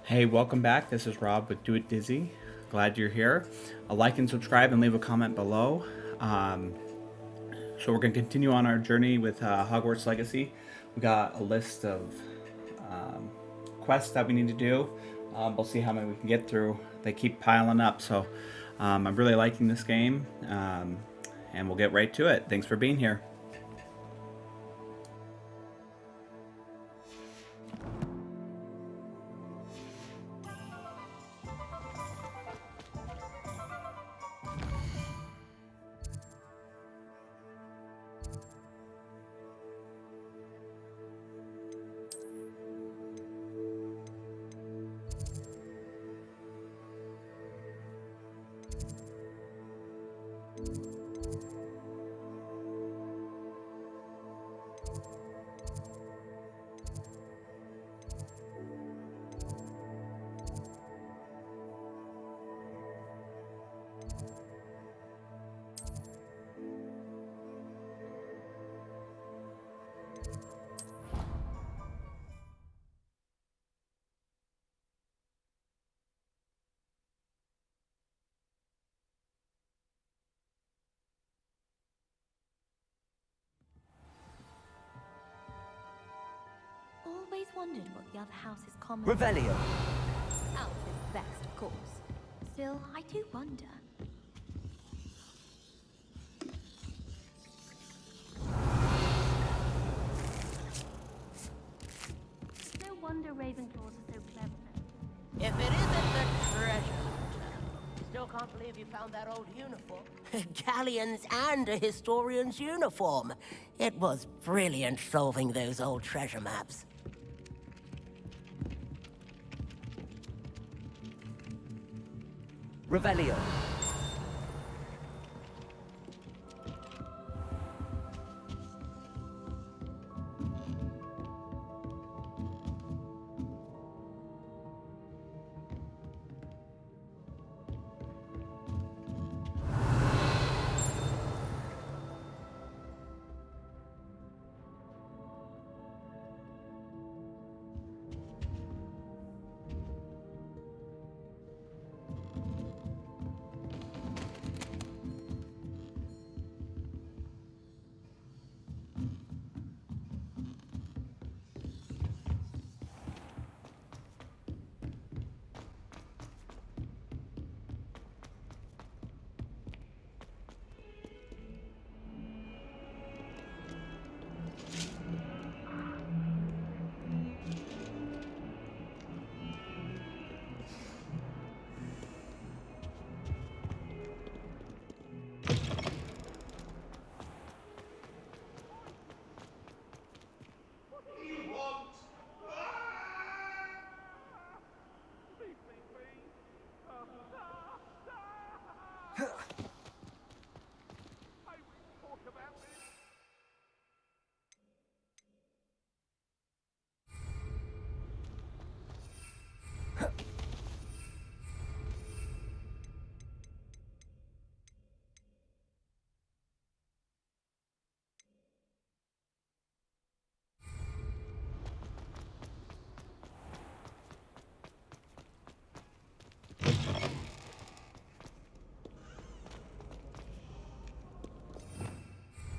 Hey, welcome back. This is Rob with Do It Dizzy. Glad you're here. Like and subscribe and leave a comment below. Um, so we're going to continue on our journey with Hogwarts Legacy. We got a list of um, quests that we need to do. We'll see how many we can get through. They keep piling up, so I'm really liking this game, and we'll get right to it. Thanks for being here. Always wondered what the other house's comment. Revelio. Alf is vexed, of course. Still, I do wonder. No wonder Ravenclaws are so clever then. If it isn't the treasure hunter. Still can't believe you found that old uniform. Galleons and a historian's uniform. It was brilliant solving those old treasure maps. Revelio.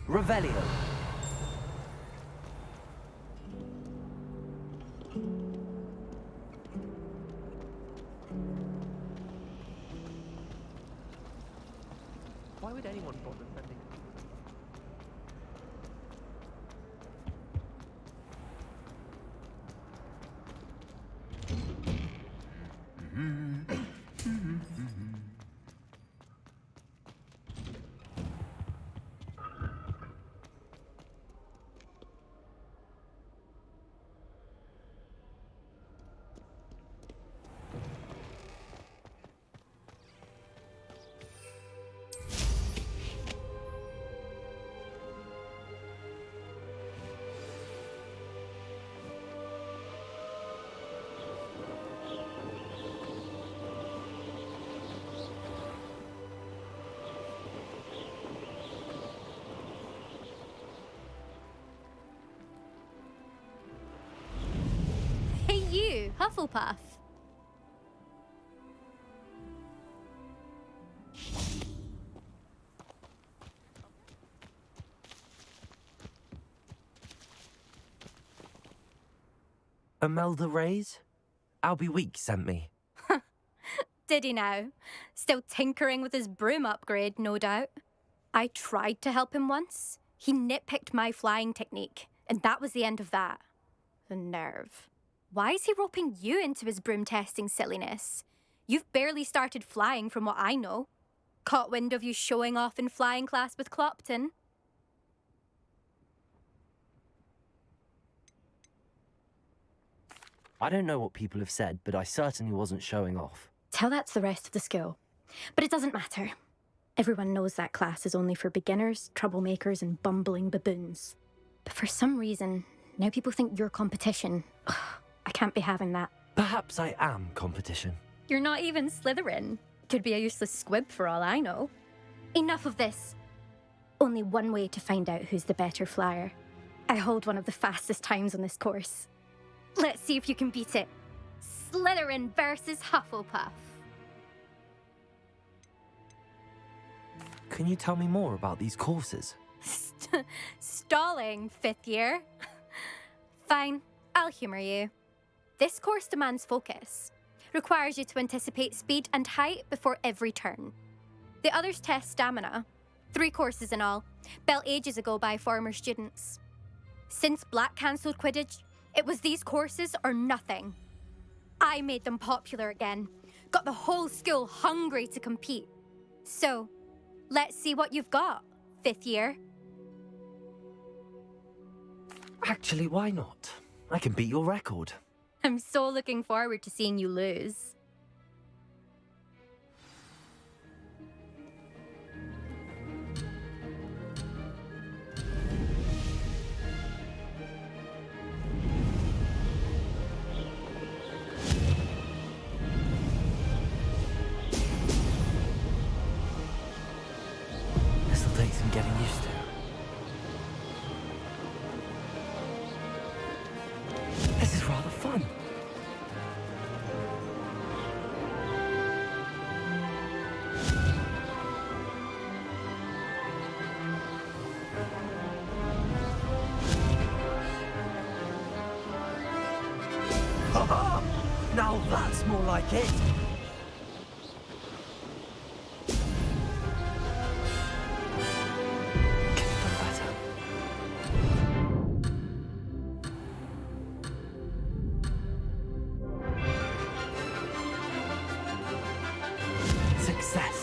Revelio. Why would anyone bother sending? Hey you, Hufflepuff! Imelda Reyes? Albie Weeks sent me. Did he now? Still tinkering with his broom upgrade, no doubt. I tried to help him once. He nitpicked my flying technique, and that was the end of that. The nerve. Why is he roping you into his broom testing silliness? You've barely started flying from what I know. Caught wind of you showing off in flying class with Clopton. I don't know what people have said, but I certainly wasn't showing off. Tell that to the rest of the school. But it doesn't matter. Everyone knows that class is only for beginners, troublemakers, and bumbling baboons. But for some reason, now people think you're competition. Ugh, I can't be having that. Perhaps I am competition. You're not even Slytherin. Could be a useless squib for all I know. Enough of this. Only one way to find out who's the better flyer. I hold one of the fastest times on this course. Let's see if you can beat it. Slytherin versus Hufflepuff. Can you tell me more about these courses? Stalling, 5th year. Fine, I'll humour you. This course demands focus. Requires you to anticipate speed and height before every turn. The others test stamina. 3 courses in all, built ages ago by former students. Since Black cancelled Quidditch, it was these courses or nothing. I made them popular again. Got the whole school hungry to compete. So, let's see what you've got, 5th year. Actually, why not? I can beat your record. I'm so looking forward to seeing you lose. This'll take some getting used to. This is rather fun. Now that's more like it. Could have done better. Success.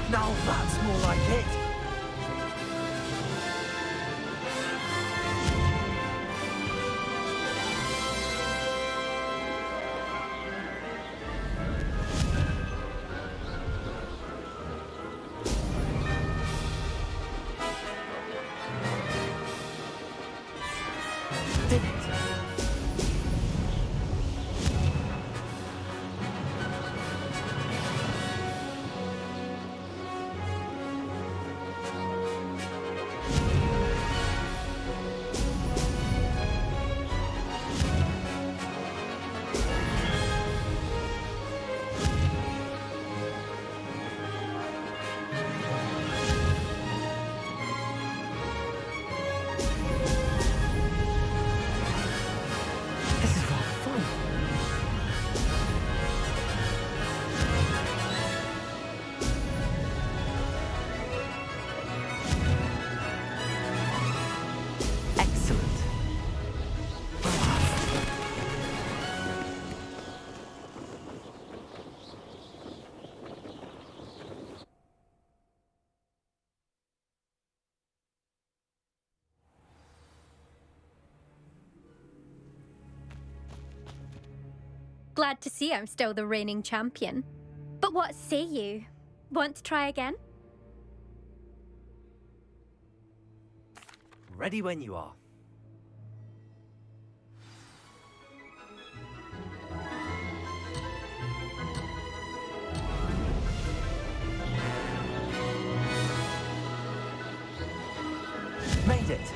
Now that's more like it. Did it? This is rather fun. Excellent. Glad to see I'm still the reigning champion. But what say you? Want to try again? Ready when you are. Made it.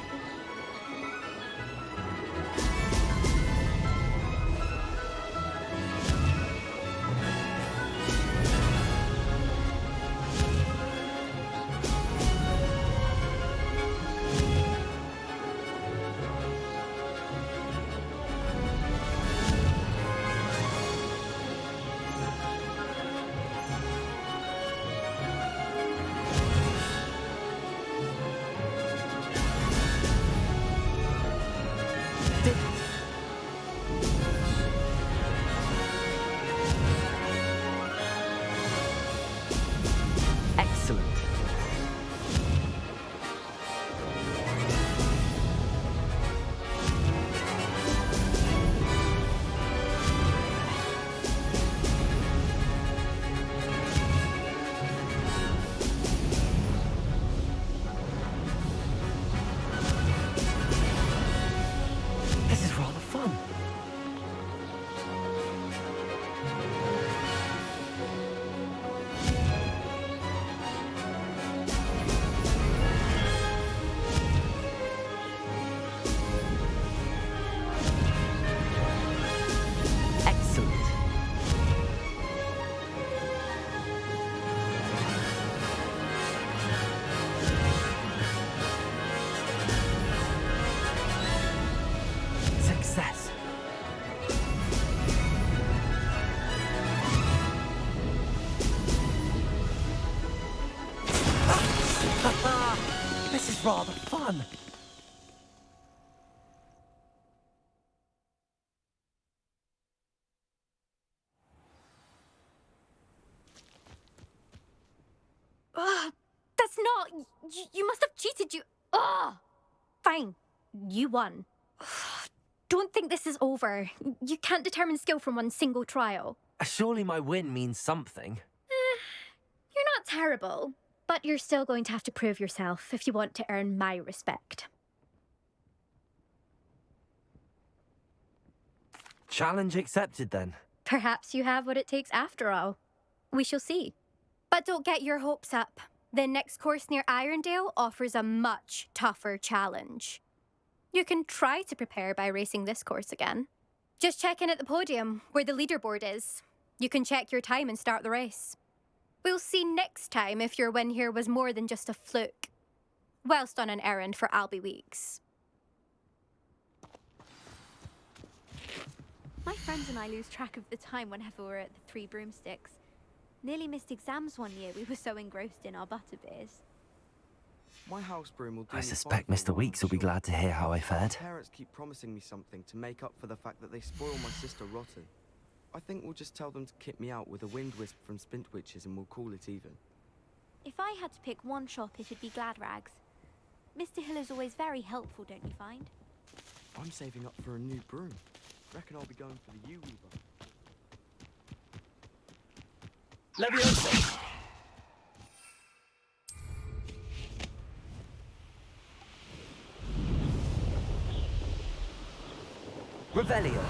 was rather fun. Ugh, that's not. You must have cheated. Ugh. Fine. You won. Don't think this is over. You can't determine skill from one single trial. Surely my win means something. You're not terrible, but you're still going to have to prove yourself if you want to earn my respect. Challenge accepted then. Perhaps you have what it takes after all. We shall see. But don't get your hopes up. The next course near Irondale offers a much tougher challenge. You can try to prepare by racing this course again. Just check in at the podium, where the leaderboard is. You can check your time and start the race. We'll see next time if your win here was more than just a fluke, whilst on an errand for Albie Weeks. My friends and I lose track of the time whenever we're at the Three Broomsticks. Nearly missed exams one year, we were so engrossed in our butterbeers. My house broom will do I me suspect fine for a Mr. while, Weeks will be I'm sure. glad to hear how I fared. Parents keep promising me something to make up for the fact that they spoil my sister rotten. I think we'll just tell them to kit me out with a wind wisp from Spintwitches and we'll call it even. If I had to pick one shop, it'd be Glad Rags. Mr. Hill is always very helpful, don't you find? I'm saving up for a new broom. Reckon I'll be going for the U-Weaver. Leviosa! Revelio.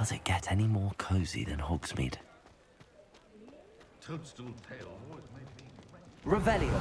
Does it get any more cozy than Hogsmeade? Toadstool tail. Revelio.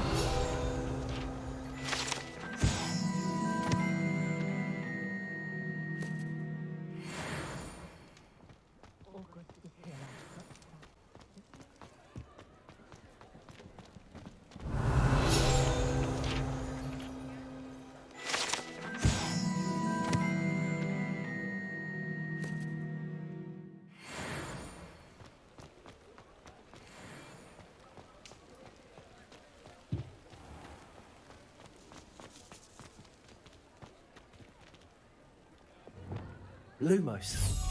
Lumos.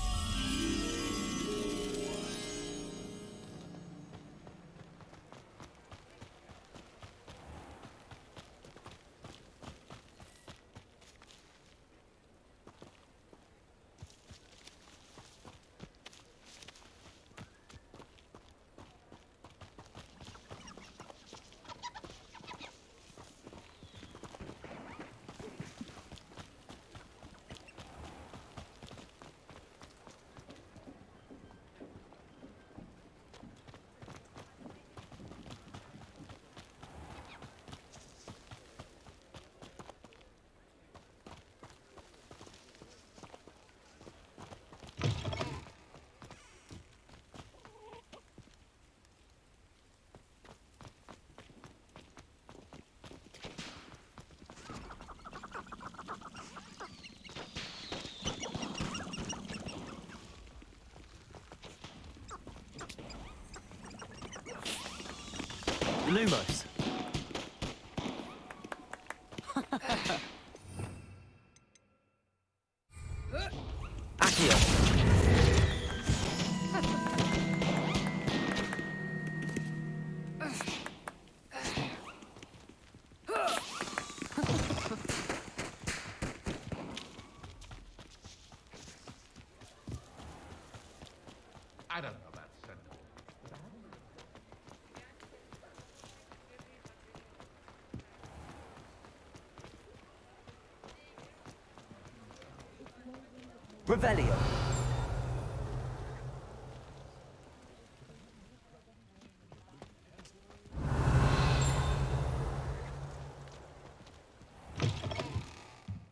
Lumos. Accio. Revelio.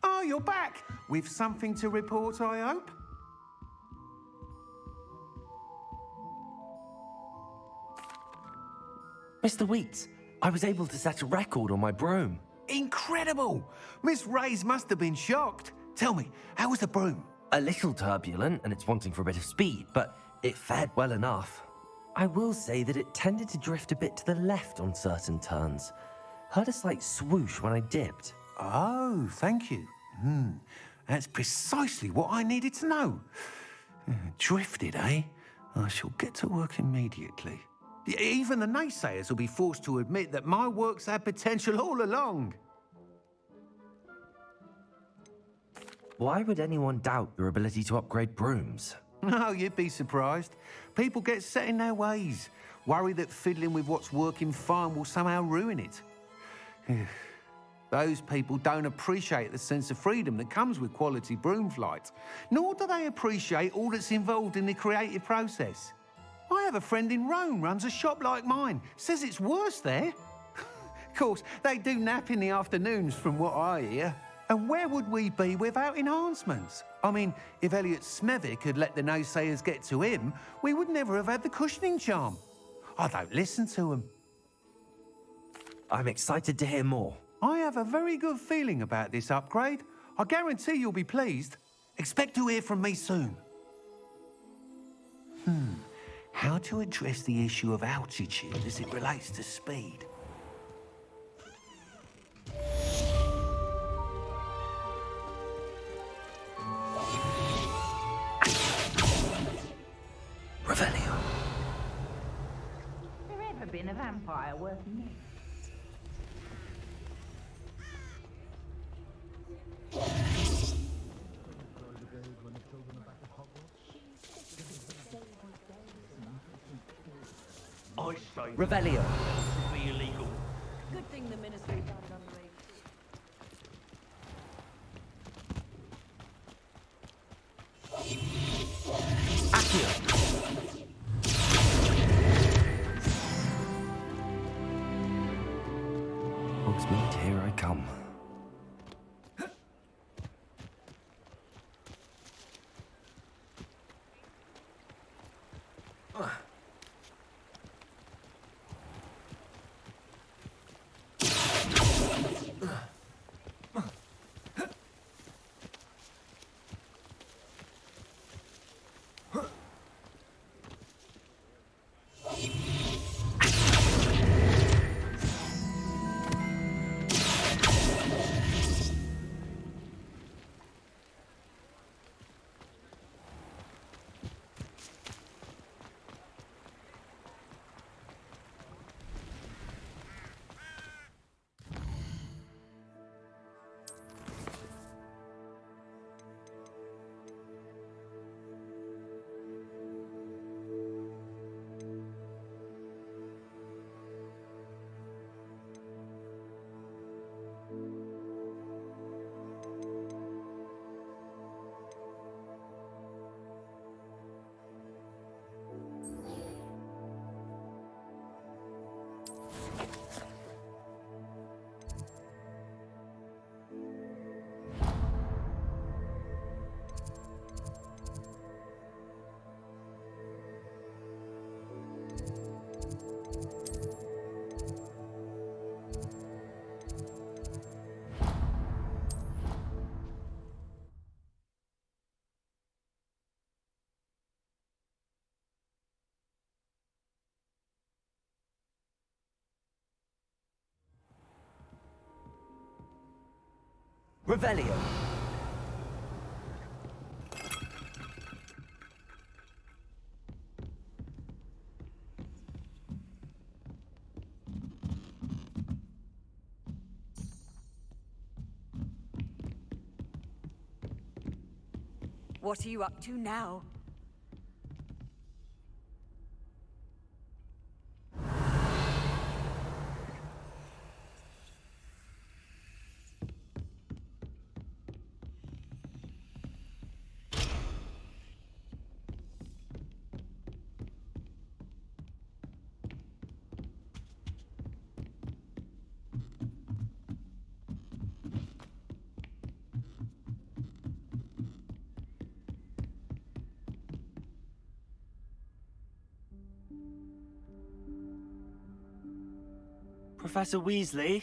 Oh, you're back. With something to report, I hope? Mr. Wheats, I was able to set a record on my broom. Incredible! Miss Ray's must have been shocked. Tell me, how was the broom? A little turbulent, and it's wanting for a bit of speed, but it fared well enough. I will say that it tended to drift a bit to the left on certain turns. Heard a slight swoosh when I dipped. Oh, thank you. That's precisely what I needed to know. Drifted, eh? I shall get to work immediately. Even the naysayers will be forced to admit that my work's had potential all along. Why would anyone doubt your ability to upgrade brooms? No, you'd be surprised. People get set in their ways, worry that fiddling with what's working fine will somehow ruin it. Those people don't appreciate the sense of freedom that comes with quality broom flight, nor do they appreciate all that's involved in the creative process. I have a friend in Rome runs a shop like mine, says it's worse there. Of course, they do nap in the afternoons from what I hear. And where would we be without enhancements? I mean, if Elliot Smethwick had let the naysayers get to him, we would never have had the cushioning charm. I don't listen to them. I'm excited to hear more. I have a very good feeling about this upgrade. I guarantee you'll be pleased. Expect to hear from me soon. How to address the issue of altitude as it relates to speed? Revelio. There ever been a vampire worth me? I say Revelio. should be illegal. Good thing the ministry found it on the way. Accio. Hogsmeade, here I come. Revelio. What are you up to now? Professor Weasley?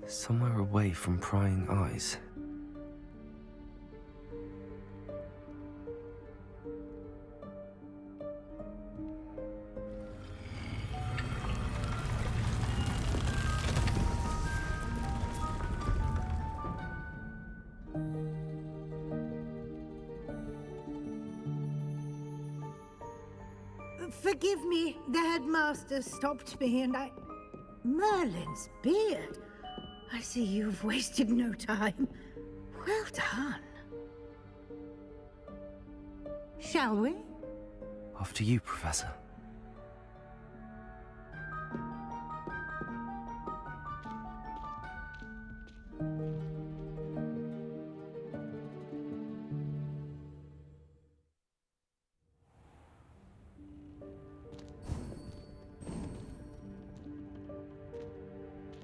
Somewhere away from prying eyes. Forgive me, the headmaster stopped me and I... Merlin's beard. I see you've wasted no time. Well done. Shall we? After you, Professor.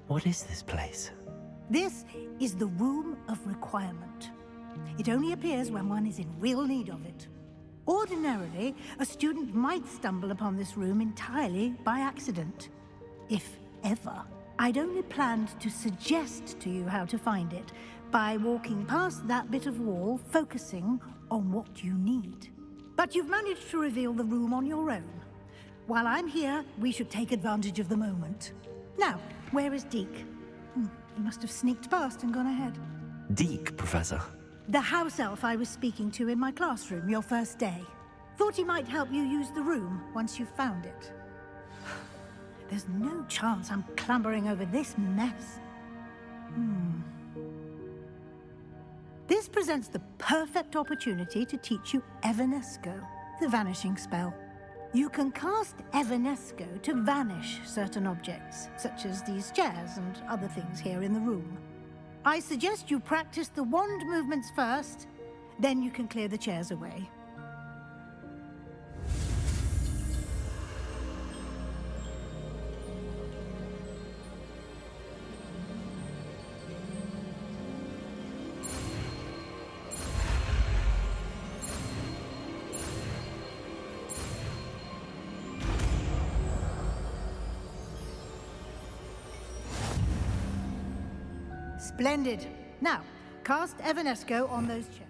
What is this place? This is the Room of Requirement. It only appears when one is in real need of it. Ordinarily, a student might stumble upon this room entirely by accident. If ever. I'd only planned to suggest to you how to find it by walking past that bit of wall, focusing on what you need. But you've managed to reveal the room on your own. While I'm here, we should take advantage of the moment. Now, where is Deke? He must have sneaked past and gone ahead. Deke, Professor. The house elf I was speaking to in my classroom your first day. Thought he might help you use the room once you've found it. There's no chance I'm clambering over this mess. This presents the perfect opportunity to teach you Evanesco, the vanishing spell. You can cast Evanesco to vanish certain objects, such as these chairs and other things here in the room. I suggest you practice the wand movements first, then you can clear the chairs away. Splendid. Now, cast Evanesco on those chairs.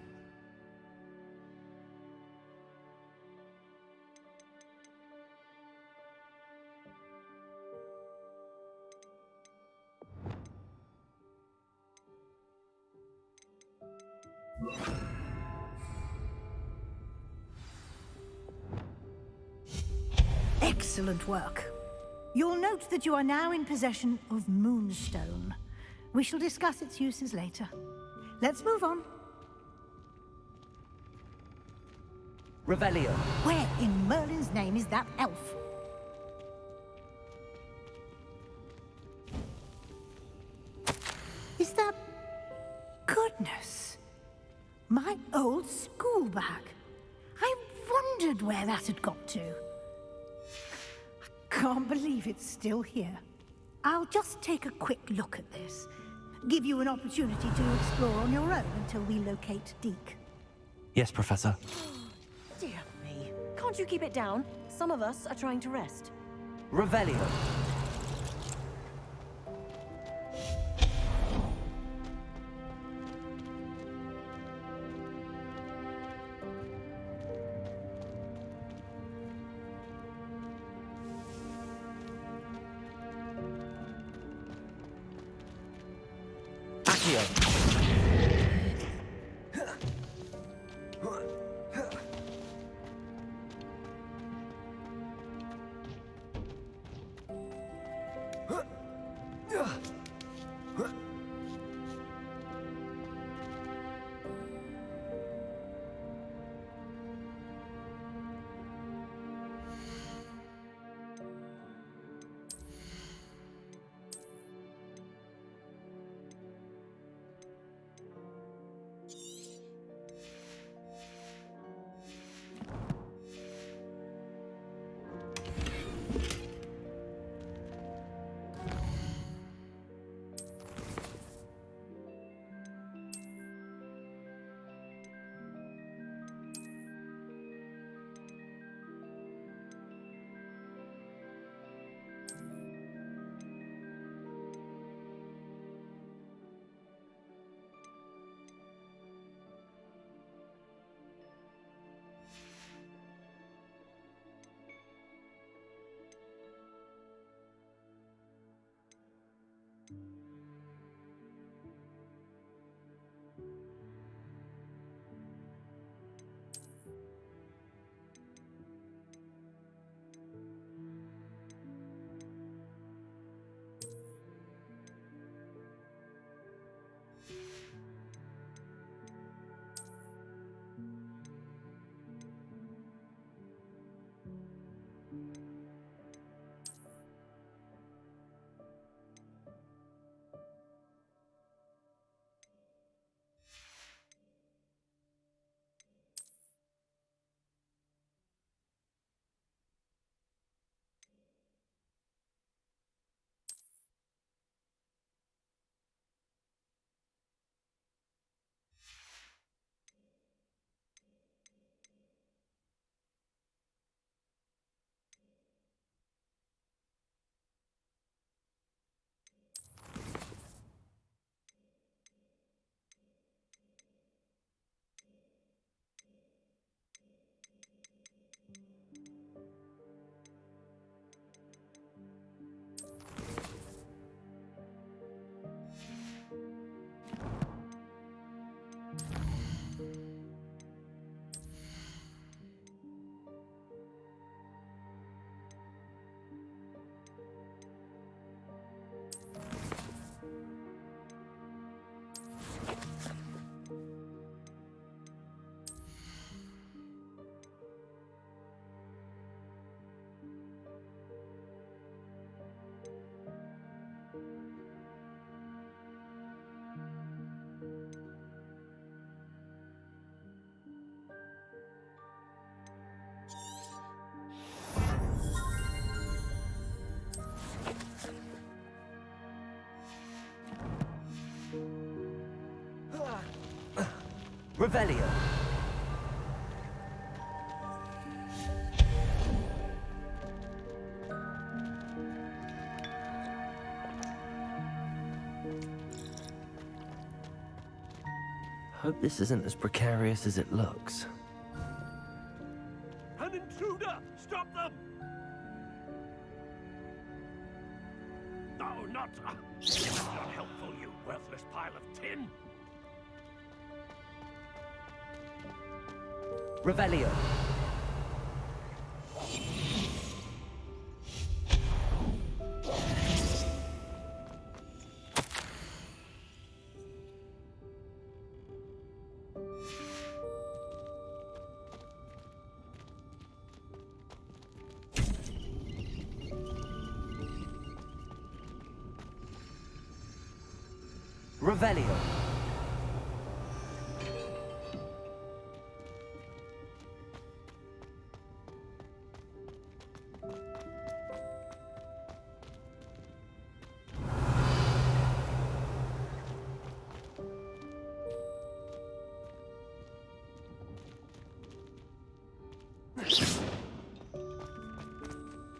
Excellent work. You'll note that you are now in possession of Moonstone. We shall discuss its uses later. Let's move on. Revelio. Where in Merlin's name is that elf? Is that... Goodness. My old school bag. I wondered where that had got to. I can't believe it's still here. I'll just take a quick look at this. Give you an opportunity to explore on your own until we locate Deke. Yes, Professor. Dear me. Can't you keep it down? Some of us are trying to rest. Revelio. Revelio. Hope this isn't as precarious as it looks. An intruder! Stop them! No, not... That's not helpful, you worthless pile of tin! Revelio. Revelio.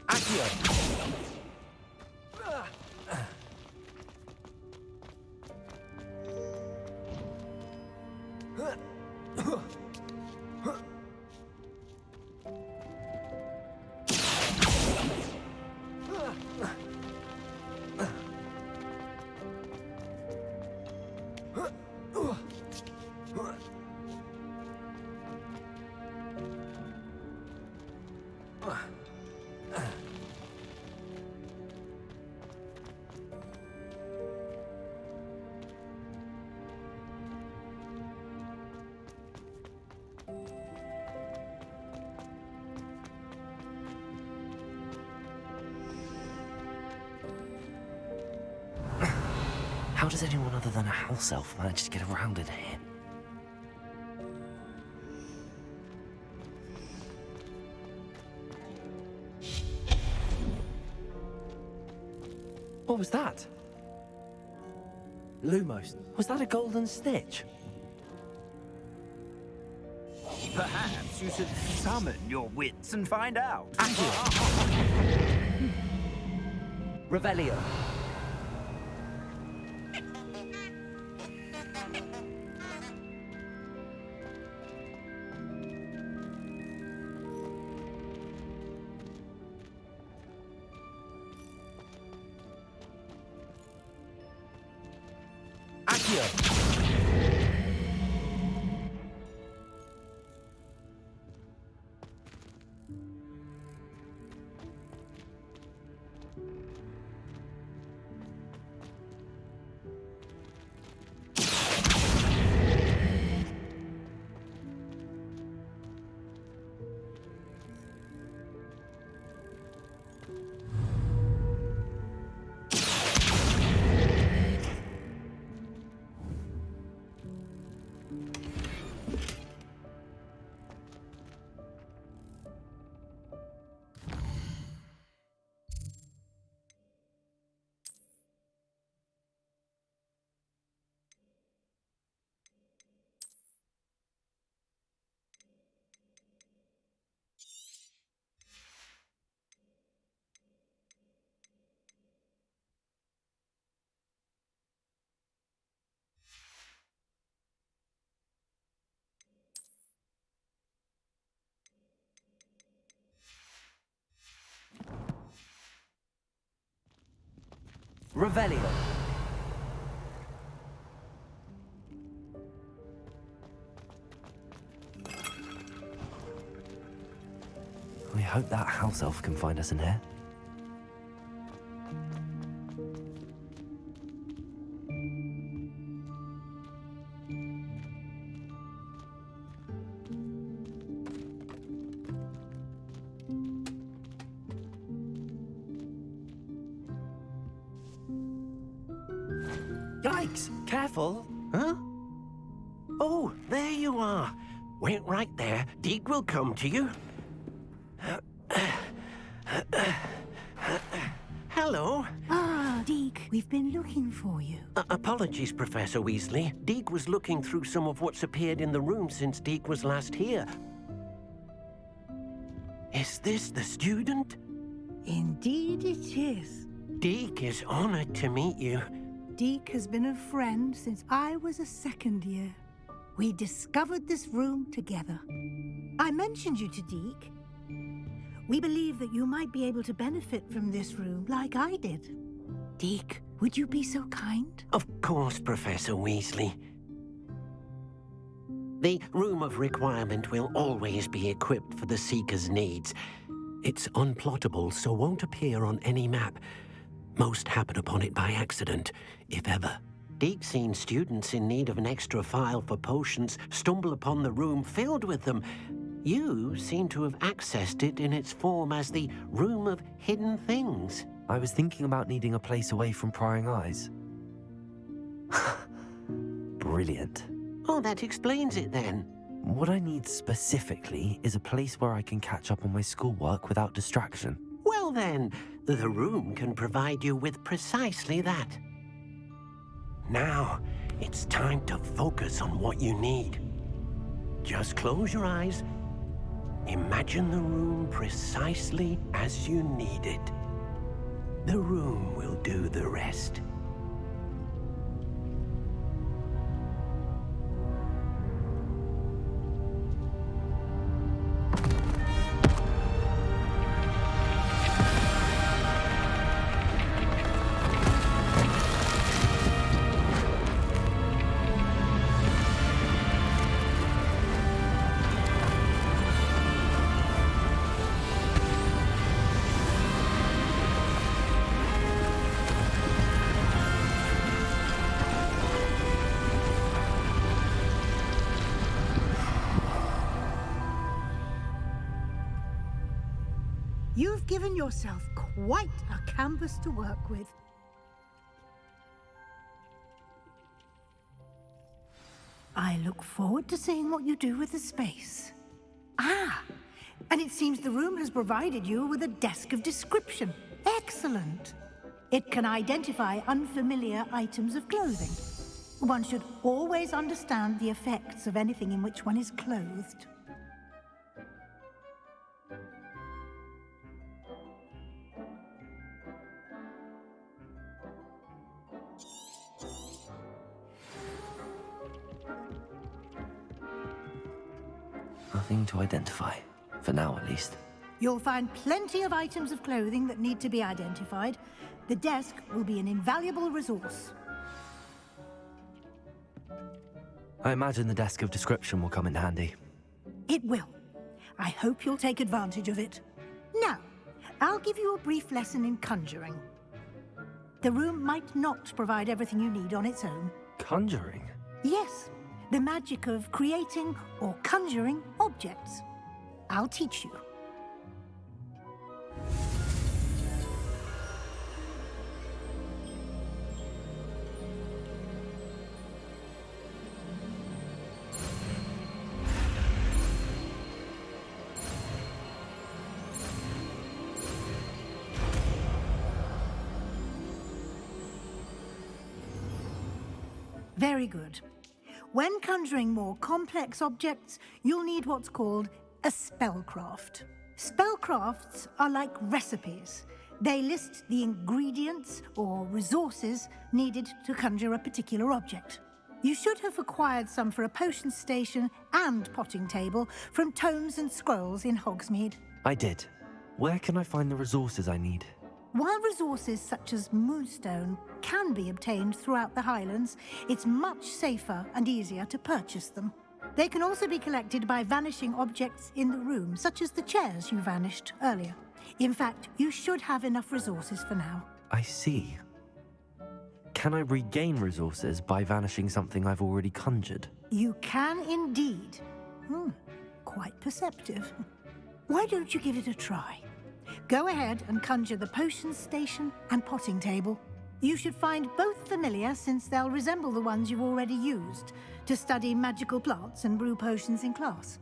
Accio. How does anyone other than a house elf manage to get around in here? What was that? Lumos, was that a golden snitch? Perhaps you should summon your wits and find out. Revelio. Revelio. We hope that house elf can find us in here. Yikes! Careful! Huh? Oh, there you are. Wait right there. Deke will come to you. Hello. Ah, Deke, we've We've been looking for you. Apologies, Professor Weasley. Deke was looking through some of what's appeared in the room since Deke was last here. Is this the student? Indeed it is. Deke is honored to meet you. Deke has been a friend since I was a second year. We discovered this room together. I mentioned you to Deke. We believe that you might be able to benefit from this room like I did. Deke, would you be so kind? Of course, Professor Weasley. The Room of Requirement will always be equipped for the Seeker's needs. It's unplottable, so won't appear on any map. Most happen upon it by accident, if ever. Deke's seen students in need of an extra file for potions stumble upon the room filled with them. You seem to have accessed it in its form as the Room of Hidden Things. I was thinking about needing a place away from prying eyes. Brilliant. Oh, that explains it then. What I need specifically is a place where I can catch up on my schoolwork without distraction. Well then, the room can provide you with precisely that. Now, it's time to focus on what you need. Just close your eyes. Imagine the room precisely as you need it. The room will do the rest. You've given yourself quite a canvas to work with. I look forward to seeing what you do with the space. Ah, and it seems the room has provided you with a desk of description. Excellent. It can identify unfamiliar items of clothing. One should always understand the effects of anything in which one is clothed. Nothing to identify, for now at least. You'll find plenty of items of clothing that need to be identified. The desk will be an invaluable resource. I imagine the desk of description will come in handy. It will. I hope you'll take advantage of it. Now, I'll give you a brief lesson in conjuring. The room might not provide everything you need on its own. Conjuring? Yes, the magic of creating or conjuring objects. I'll teach you. Very good. When conjuring more complex objects, you'll need what's called a spellcraft. Spellcrafts are like recipes. They list the ingredients or resources needed to conjure a particular object. You should have acquired some for a potion station and potting table from tomes and scrolls in Hogsmeade. I did. Where can I find the resources I need? While resources such as moonstone can be obtained throughout the Highlands, it's much safer and easier to purchase them. They can also be collected by vanishing objects in the room, such as the chairs you vanished earlier. In fact, you should have enough resources for now. I see. Can I regain resources by vanishing something I've already conjured? You can indeed. Quite perceptive. Why don't you give it a try? Go ahead and conjure the potion station and potting table. You should find both familiar, since they'll resemble the ones you've already used to study magical plants and brew potions in class.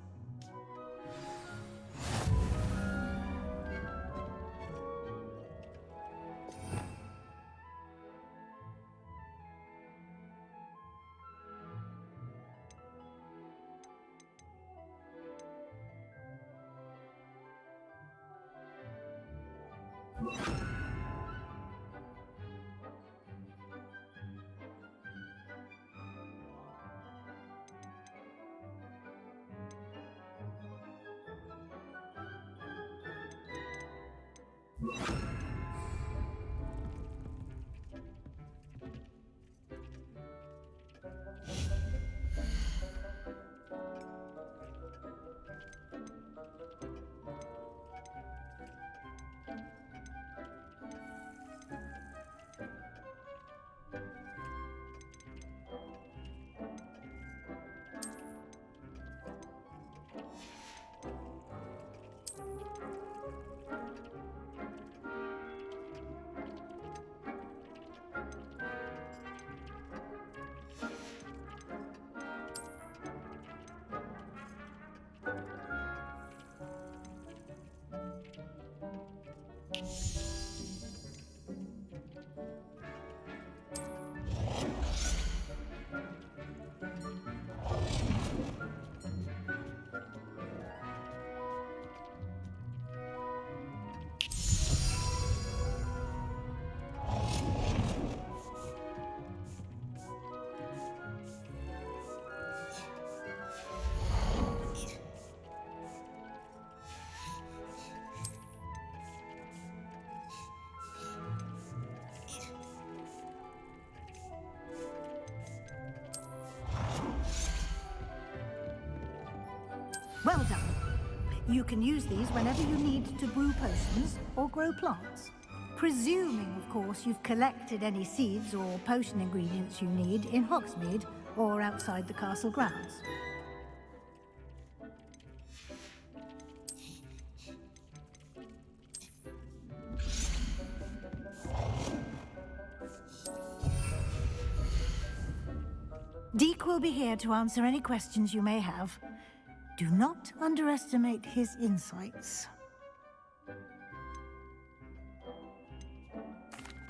Well done. You can use these whenever you need to brew potions or grow plants. Presuming, of course, you've collected any seeds or potion ingredients you need in Hogsmeade or outside the castle grounds. Deek will be here to answer any questions you may have. Do not underestimate his insights.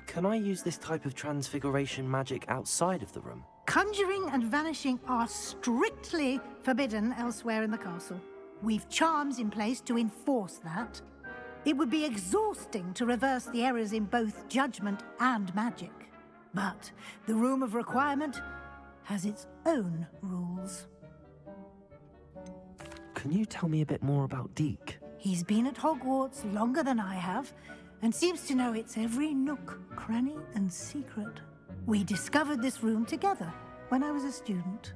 Can I use this type of transfiguration magic outside of the room? Conjuring and vanishing are strictly forbidden elsewhere in the castle. We've charms in place to enforce that. It would be exhausting to reverse the errors in both judgment and magic. But the Room of Requirement has its own rules. Can you tell me a bit more about Deek? He's been at Hogwarts longer than I have, and seems to know its every nook, cranny, and secret. We discovered this room together when I was a student.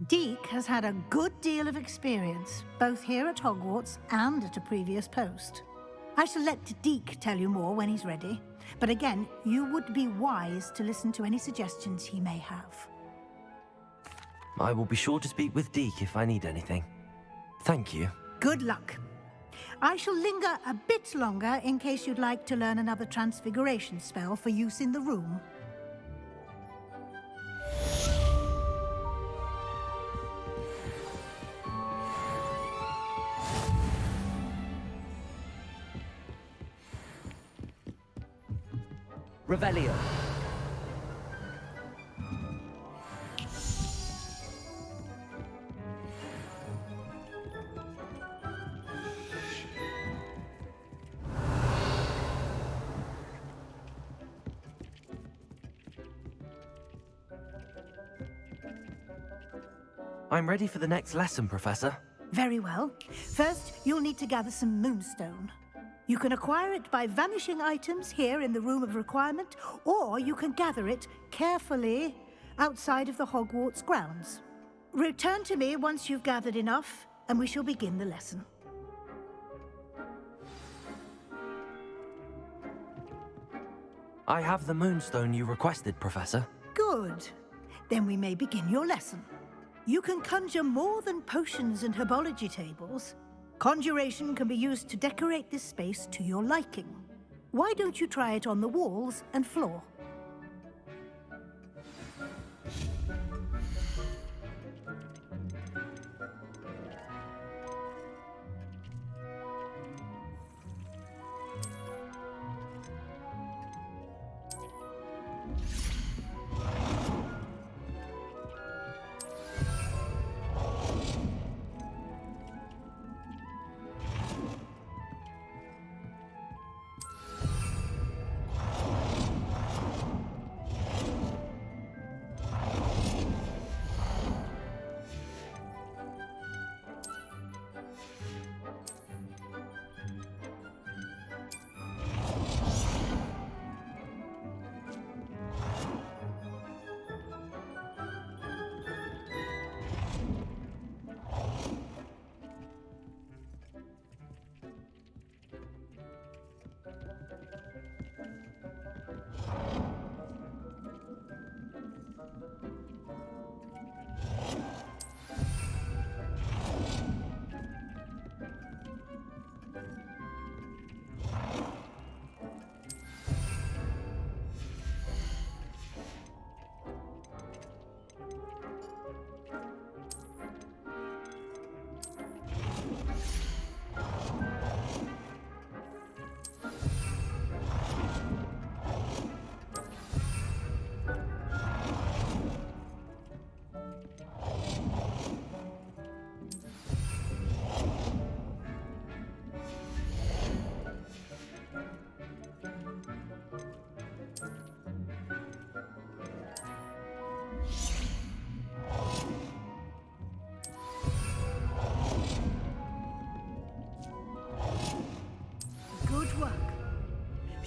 Deek has had a good deal of experience, both here at Hogwarts and at a previous post. I shall let Deek tell you more when he's ready, but again, you would be wise to listen to any suggestions he may have. I will be sure to speak with Deek if I need anything. Thank you. Good luck. I shall linger a bit longer in case you'd like to learn another transfiguration spell for use in the room. Revelio. I'm ready for the next lesson, Professor. Very well. First, you'll need to gather some moonstone. You can acquire it by vanishing items here in the Room of Requirement, or you can gather it carefully outside of the Hogwarts grounds. Return to me once you've gathered enough, and we shall begin the lesson. I have the moonstone you requested, Professor. Good. Then we may begin your lesson. You can conjure more than potions and herbology tables. Conjuration can be used to decorate this space to your liking. Why don't you try it on the walls and floor?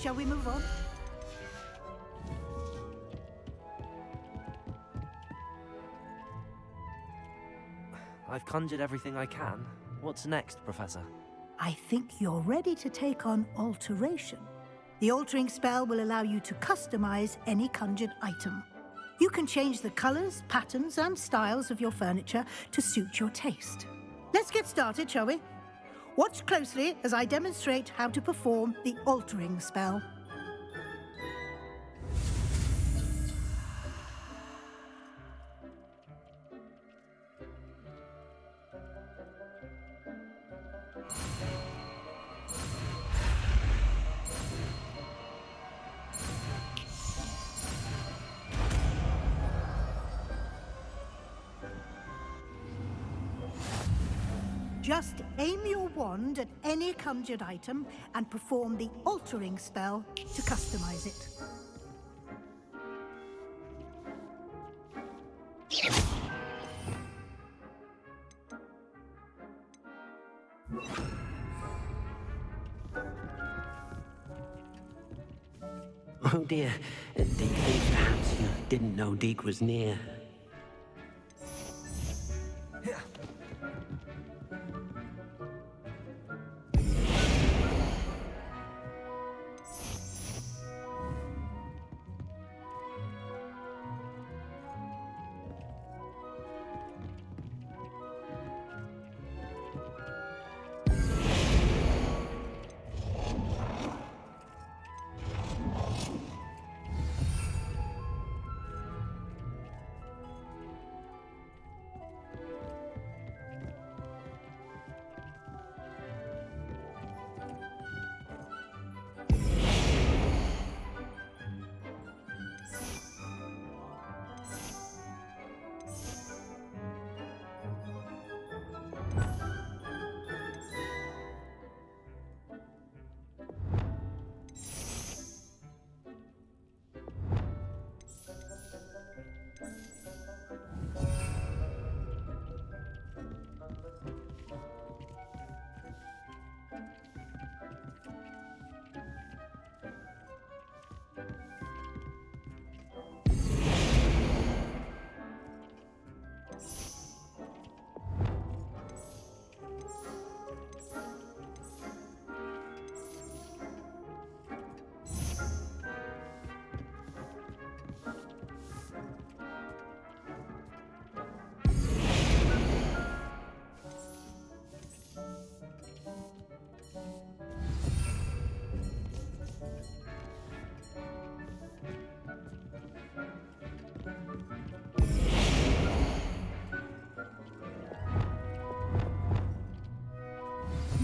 Shall we move on? I've conjured everything I can. What's next, Professor? I think you're ready to take on alteration. The altering spell will allow you to customize any conjured item. You can change the colors, patterns, and styles of your furniture to suit your taste. Let's get started, shall we? Watch closely as I demonstrate how to perform the altering spell. Just aim your wand at any conjured item and perform the altering spell to customize it. Oh dear. Deek thinks perhaps you didn't know Deek was near.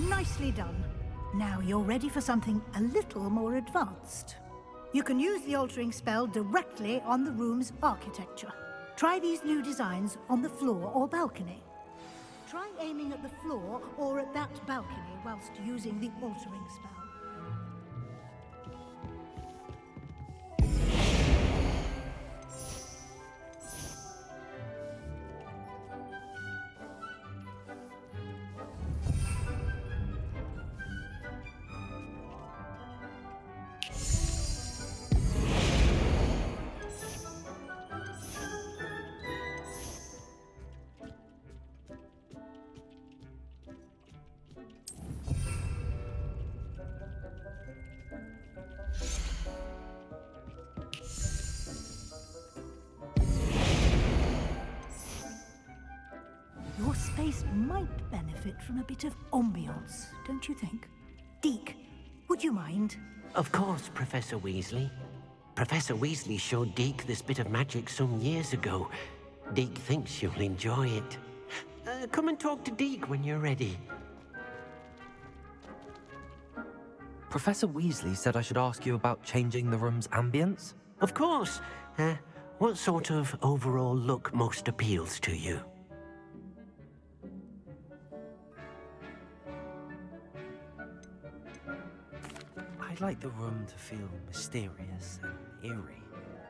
Nicely done. Now you're ready for something a little more advanced. You can use the altering spell directly on the room's architecture. Try these new designs on the floor or balcony. Try aiming at the floor or at that balcony whilst using the altering spell. Your space might benefit from a bit of ambiance, don't you think? Deek, would you mind? Of course, Professor Weasley. Professor Weasley showed Deek this bit of magic some years ago. Deek thinks you'll enjoy it. Come and talk to Deek when you're ready. Professor Weasley said I should ask you about changing the room's ambience? Of course. What sort of overall look most appeals to you? I'd like the room to feel mysterious and eerie,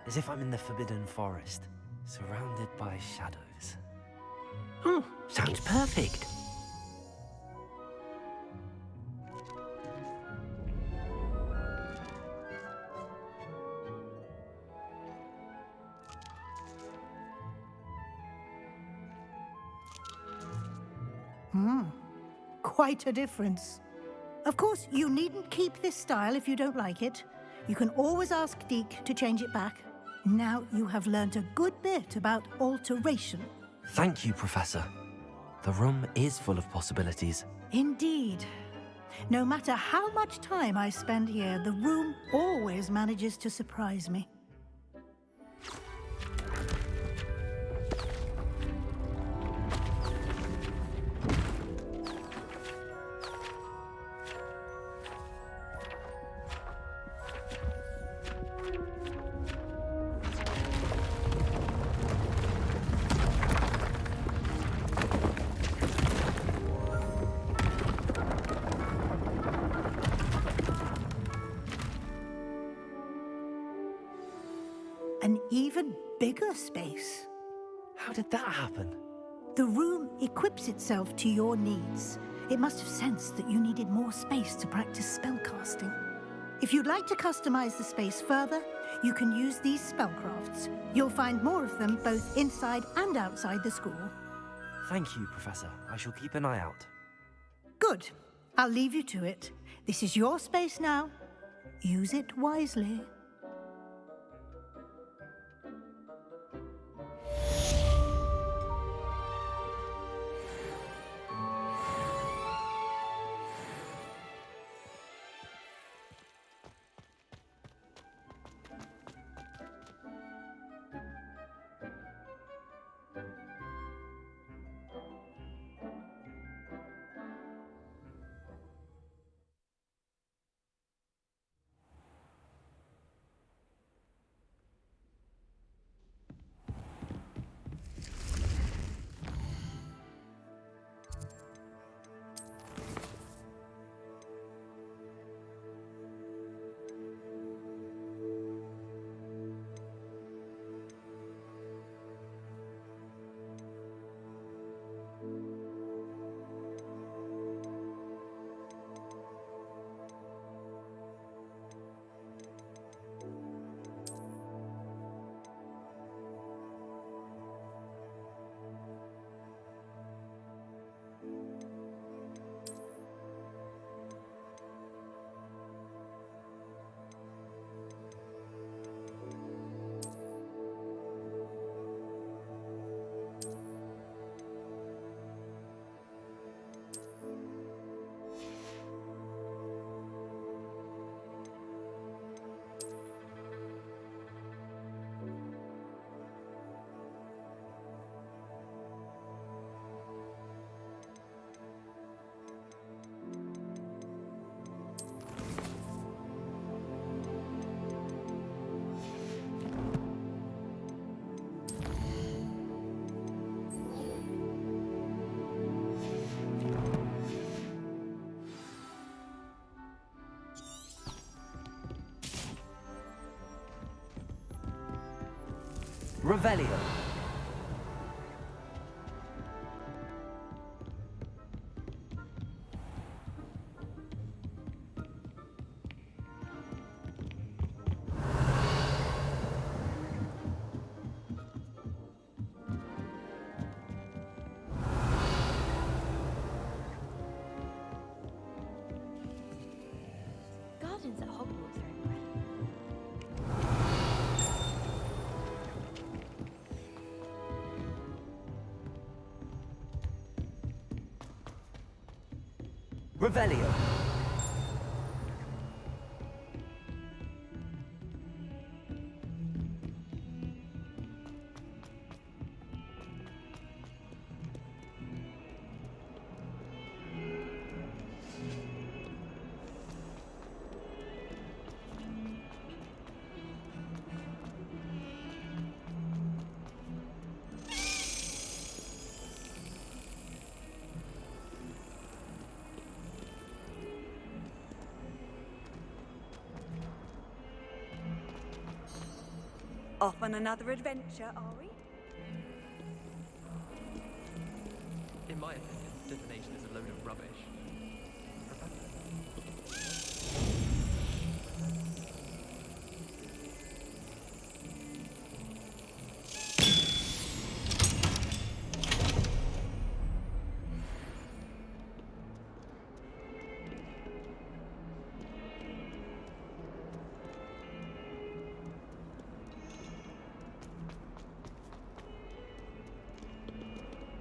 as if I'm in the Forbidden Forest, surrounded by shadows. Oh, sounds perfect. Quite a difference. Of course, you needn't keep this style if you don't like it. You can always ask Deke to change it back. Now you have learnt a good bit about alteration. Thank you, Professor. The room is full of possibilities. Indeed. No matter how much time I spend here, the room always manages to surprise me. An even bigger space. How did that happen? The room equips itself to your needs. It must have sensed that you needed more space to practice spellcasting. If you'd like to customize the space further, you can use these spellcrafts. You'll find more of them both inside and outside the school. Thank you, Professor. I shall keep an eye out. Good. I'll leave you to it. This is your space now. Use it wisely. Revelio. Gardens at Hogwarts are incredible. Revelio. Off on another adventure, are we? In my opinion, divination is a load of rubbish.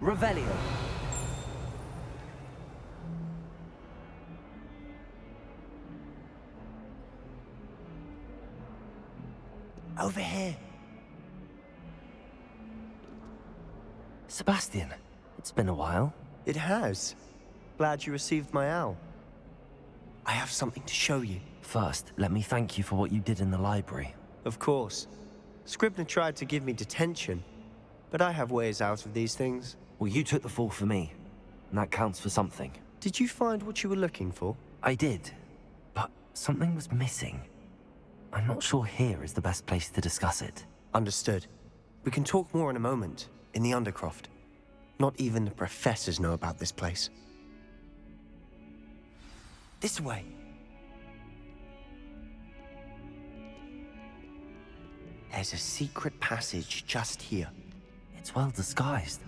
Revelio. Over here. Sebastian, it's been a while. It has. Glad you received my owl. I have something to show you. First, let me thank you for what you did in the library. Of course. Scribner tried to give me detention, but I have ways out of these things. Well, you took the fall for me, and that counts for something. Did you find what you were looking for? I did, but something was missing. I'm not sure here is the best place to discuss it. Understood. We can talk more in a moment, in the Undercroft. Not even the professors know about this place. This way. There's a secret passage just here. It's well disguised.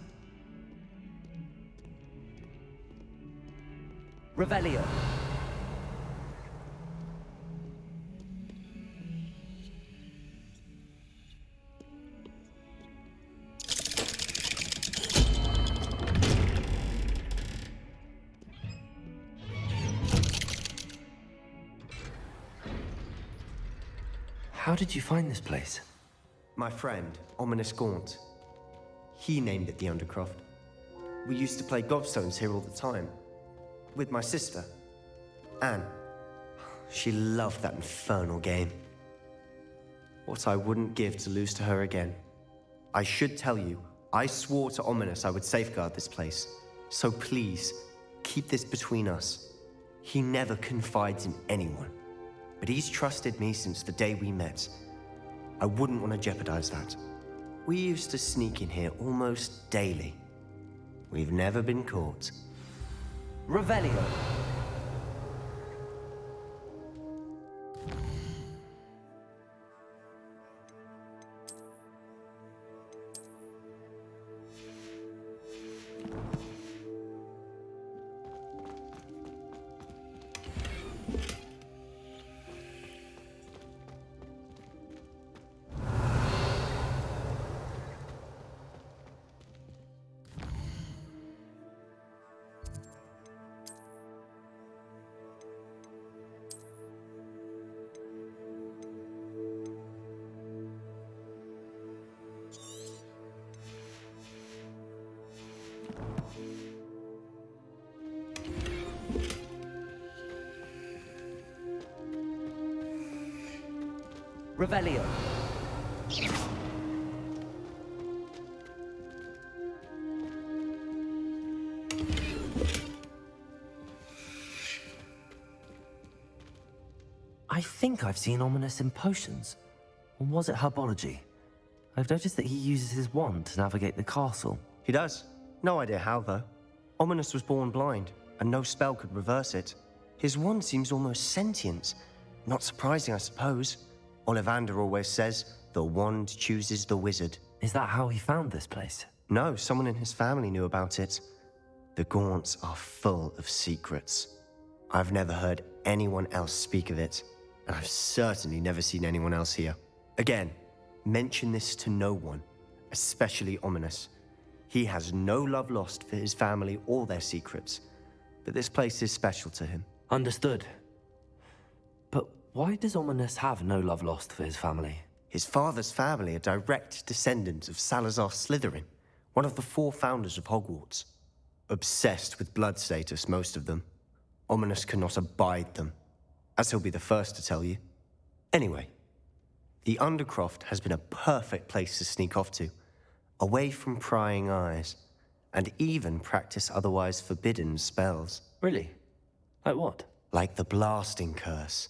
Revelio. How did you find this place? My friend, Ominous Gaunt. He named it the Undercroft. We used to play gobstones here all the time. With my sister, Anne. She loved that infernal game. What I wouldn't give to lose to her again. I should tell you, I swore to Ominous I would safeguard this place. So please, keep this between us. He never confides in anyone. But he's trusted me since the day we met. I wouldn't want to jeopardize that. We used to sneak in here almost daily. We've never been caught. Revelio. Revelio. I think I've seen Ominous in potions. Or was it herbology? I've noticed that he uses his wand to navigate the castle. He does. No idea how, though. Ominous was born blind, and no spell could reverse it. His wand seems almost sentient. Not surprising, I suppose. Ollivander always says, the wand chooses the wizard. Is that how he found this place? No, someone in his family knew about it. The Gaunts are full of secrets. I've never heard anyone else speak of it, and I've certainly never seen anyone else here. Again, mention this to no one, especially Ominous. He has no love lost for his family or their secrets, but this place is special to him. Understood. But why does Ominous have no love lost for his family? His father's family are direct descendants of Salazar Slytherin, one of the 4 founders of Hogwarts. Obsessed with blood status, most of them. Ominous cannot abide them, as he'll be the first to tell you. Anyway, the Undercroft has been a perfect place to sneak off to, away from prying eyes, and even practice otherwise forbidden spells. Really? Like what? Like the blasting curse.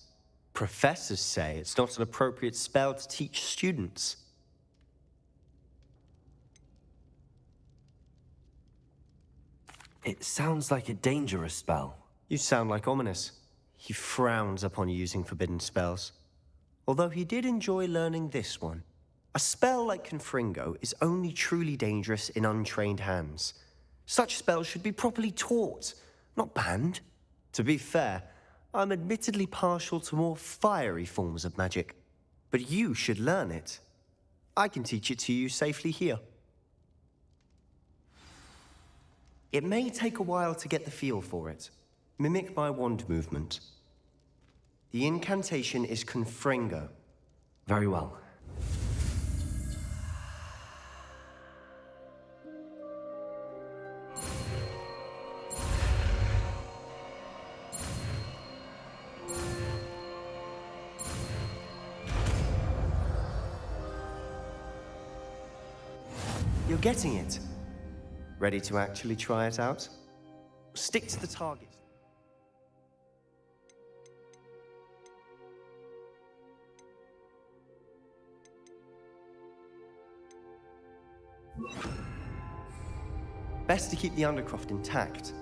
Professors say it's not an appropriate spell to teach students. It sounds like a dangerous spell. You sound like Ominous. He frowns upon using forbidden spells. Although he did enjoy learning this one. A spell like Confringo is only truly dangerous in untrained hands. Such spells should be properly taught, not banned. To be fair, I'm admittedly partial to more fiery forms of magic. But you should learn it. I can teach it to you safely here. It may take a while to get the feel for it. Mimic my wand movement. The incantation is Confringo. Very well. You're getting it. Ready to actually try it out? Stick to the target. Best to keep the Undercroft intact.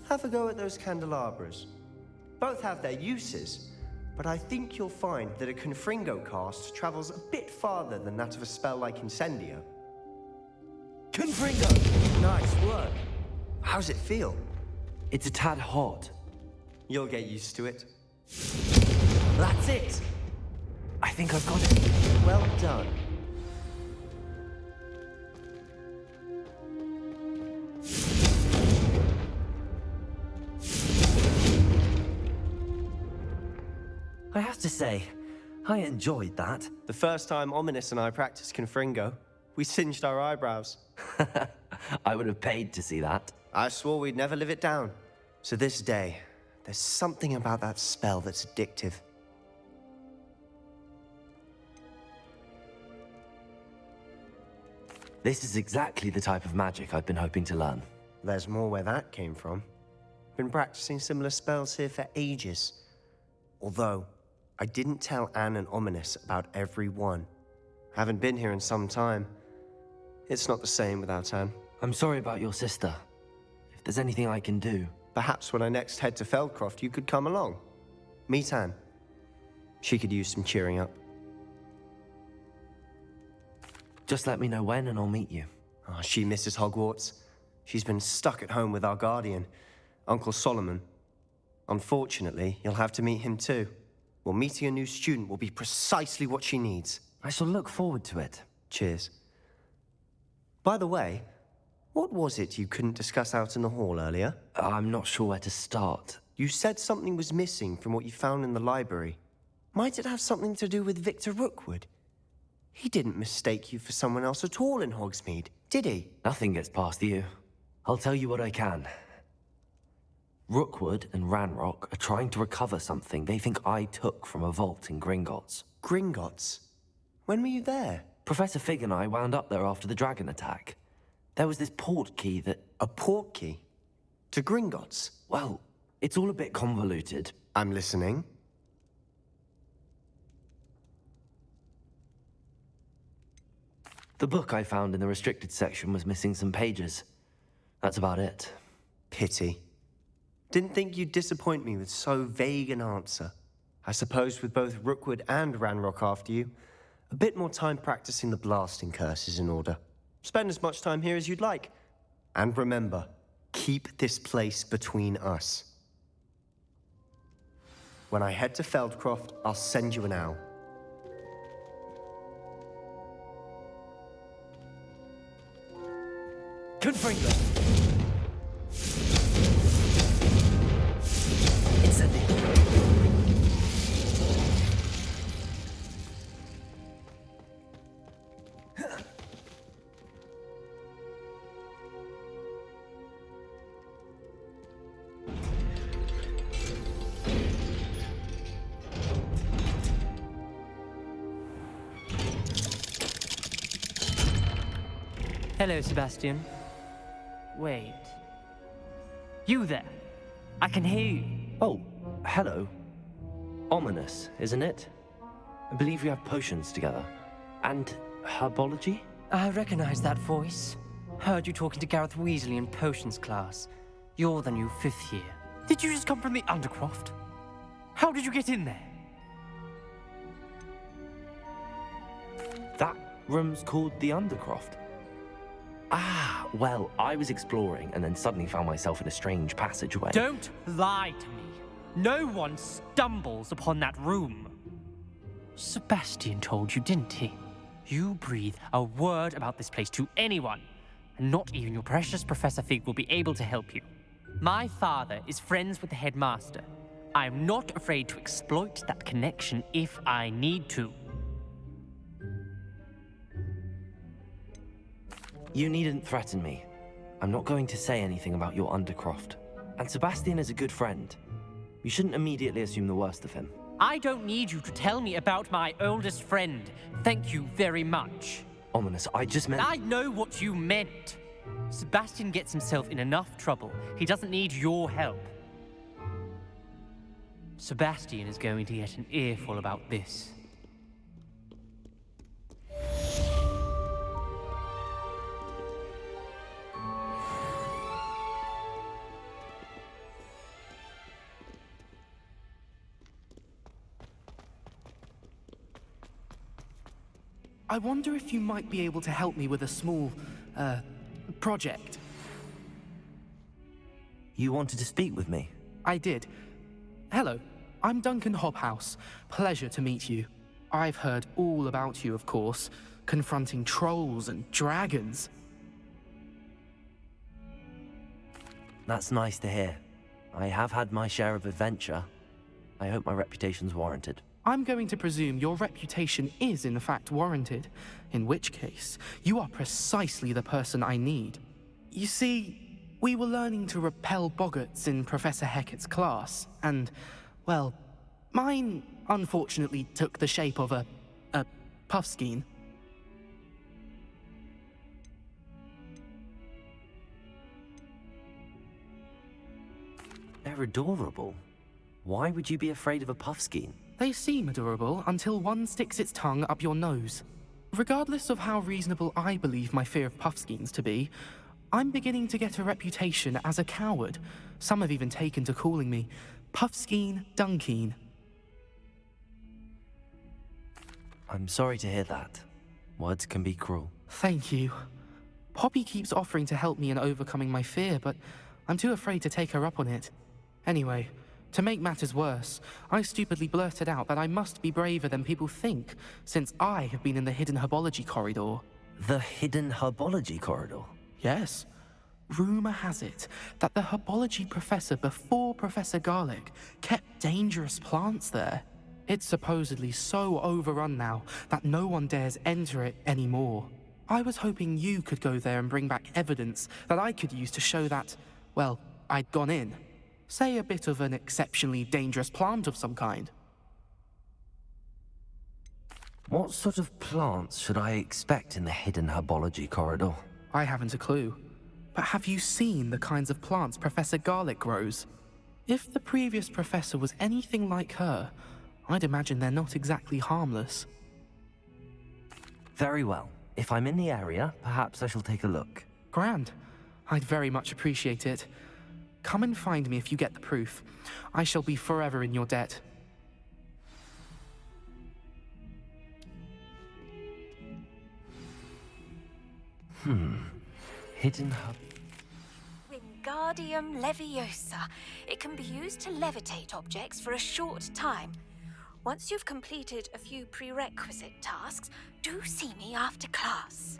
Have a go at those candelabras. Both have their uses, but I think you'll find that a Confringo cast travels a bit farther than that of a spell like Incendio. Confringo! Nice work. How's it feel? It's a tad hot. You'll get used to it. That's it! I think I've got it. Well done. I have to say, I enjoyed that. The first time Ominous and I practiced Confringo, we singed our eyebrows. I would have paid to see that. I swore we'd never live it down. So this day, there's something about that spell that's addictive. This is exactly the type of magic I've been hoping to learn. There's more where that came from. Been practicing similar spells here for ages. Although, I didn't tell Anne and Ominous about every one. Haven't been here in some time. It's not the same without Anne. I'm sorry about your sister. If there's anything I can do... Perhaps when I next head to Feldcroft, you could come along. Meet Anne. She could use some cheering up. Just let me know when and I'll meet you. Oh, she misses Hogwarts. She's been stuck at home with our guardian, Uncle Solomon. Unfortunately, you'll have to meet him too. Well, meeting a new student will be precisely what she needs. I shall look forward to it. Cheers. By the way, what was it you couldn't discuss out in the hall earlier? I'm not sure where to start. You said something was missing from what you found in the library. Might it have something to do with Victor Rookwood? He didn't mistake you for someone else at all in Hogsmeade, did he? Nothing gets past you. I'll tell you what I can. Rookwood and Ranrock are trying to recover something they think I took from a vault in Gringotts. Gringotts? When were you there? Professor Fig and I wound up there after the dragon attack. There was this port key that... A port key? To Gringotts? Well, it's all a bit convoluted. I'm listening. The book I found in the restricted section was missing some pages. That's about it. Pity. Didn't think you'd disappoint me with so vague an answer. I suppose with both Rookwood and Ranrock after you, a bit more time practicing the blasting curse is in order. Spend as much time here as you'd like. And remember, keep this place between us. When I head to Feldcroft, I'll send you an owl. Confringo! Incendio! Hello, Sebastian. Wait. You there? I can hear you. Oh, hello. Ominous, isn't it? I believe we have potions together. And herbology? I recognize that voice. Heard you talking to Gareth Weasley in potions class. You're the new 5th year. Did you just come from the Undercroft? How did you get in there? That room's called the Undercroft. Ah, well, I was exploring and then suddenly found myself in a strange passageway. Don't lie to me. No one stumbles upon that room. Sebastian told you, didn't he? You breathe a word about this place to anyone, and not even your precious Professor Fig will be able to help you. My father is friends with the headmaster. I am not afraid to exploit that connection if I need to. You needn't threaten me. I'm not going to say anything about your Undercroft. And Sebastian is a good friend. You shouldn't immediately assume the worst of him. I don't need you to tell me about my oldest friend. Thank you very much. Ominous, I just meant... I know what you meant. Sebastian gets himself in enough trouble. He doesn't need your help. Sebastian is going to get an earful about this. I wonder if you might be able to help me with a small, project. You wanted to speak with me? I did. Hello, I'm Duncan Hobhouse. Pleasure to meet you. I've heard all about you, of course, confronting trolls and dragons. That's nice to hear. I have had my share of adventure. I hope my reputation's warranted. I'm going to presume your reputation is in fact warranted, in which case, you are precisely the person I need. You see, we were learning to repel boggarts in Professor Hecat's class, and, well, mine unfortunately took the shape of a puffskein. They're adorable. Why would you be afraid of a puffskein? They seem adorable until one sticks its tongue up your nose. Regardless of how reasonable I believe my fear of puffskeins to be, I'm beginning to get a reputation as a coward. Some have even taken to calling me Puffskein Dunkeen. I'm sorry to hear that. Words can be cruel. Thank you. Poppy keeps offering to help me in overcoming my fear, but I'm too afraid to take her up on it. Anyway, to make matters worse, I stupidly blurted out that I must be braver than people think, since I have been in the hidden herbology corridor. The hidden herbology corridor? Yes. Rumor has it that the herbology professor before Professor Garlic kept dangerous plants there. It's supposedly so overrun now that no one dares enter it anymore. I was hoping you could go there and bring back evidence that I could use to show that, well, I'd gone in. Say a bit of an exceptionally dangerous plant of some kind. What sort of plants should I expect in the hidden herbology corridor? I haven't a clue. But have you seen the kinds of plants Professor Garlic grows? If the previous professor was anything like her, I'd imagine they're not exactly harmless. Very well. If I'm in the area, perhaps I shall take a look. Grand. I'd very much appreciate it. Come and find me if you get the proof. I shall be forever in your debt. Hidden hub... Wingardium Leviosa. It can be used to levitate objects for a short time. Once you've completed a few prerequisite tasks, do see me after class.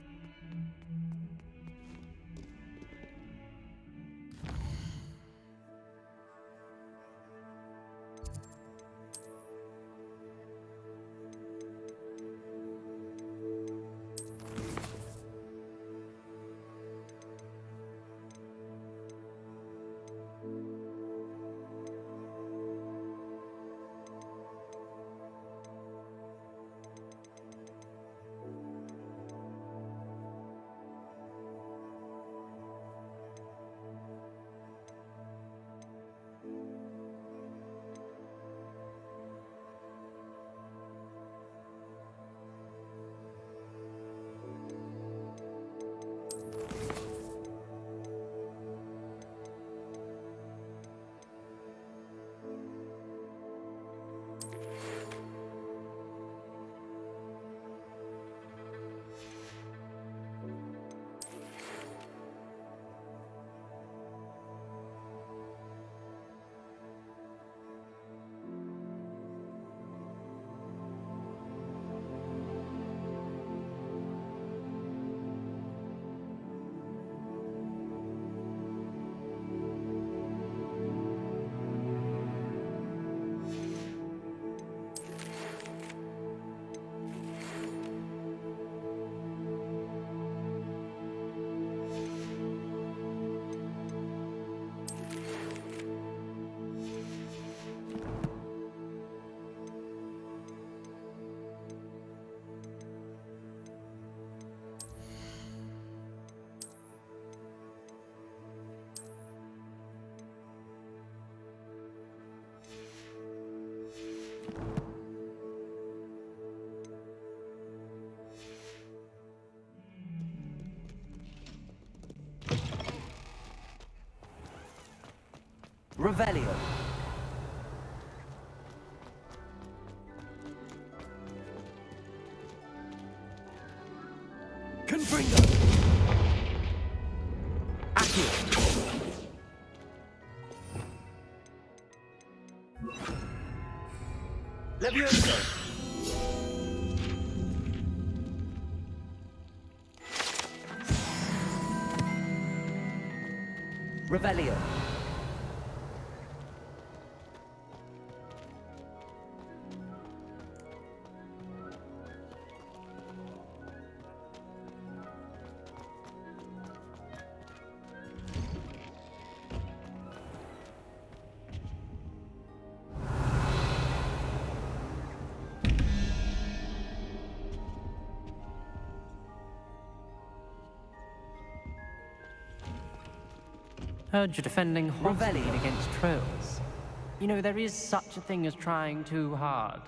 Revelio. Confringo. Accio. Levioso. Revelio. Heard you're defending Hogsmeade against trolls. You know, there is such a thing as trying too hard.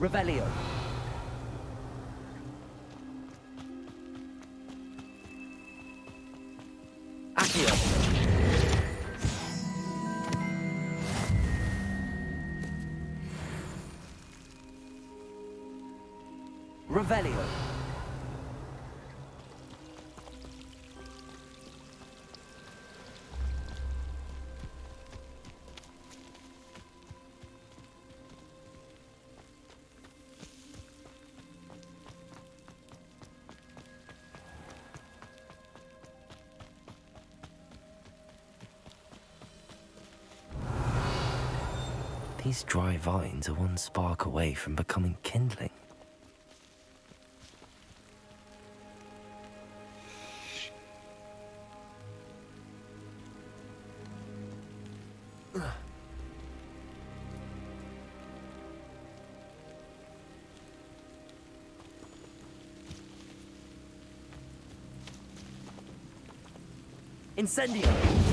Revelio. Accio. Revelio. These dry vines are one spark away from becoming kindling. Incendio!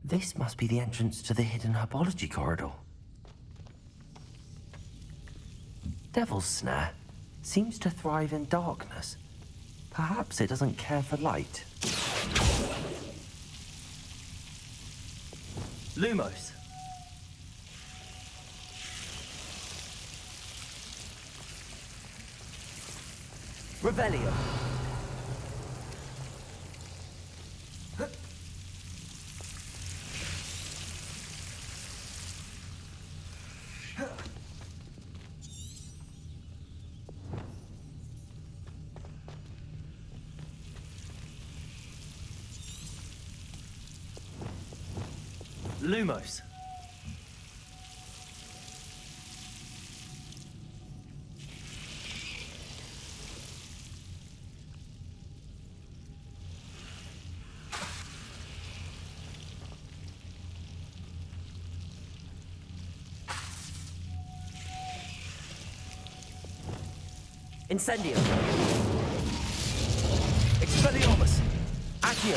This must be the entrance to the hidden herbology corridor. Devil's Snare seems to thrive in darkness. Perhaps it doesn't care for light. Lumos. Revelio. Lumos. Incendio. Expelliarmus. Accio.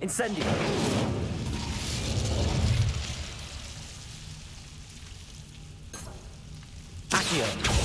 Incendio. Accio.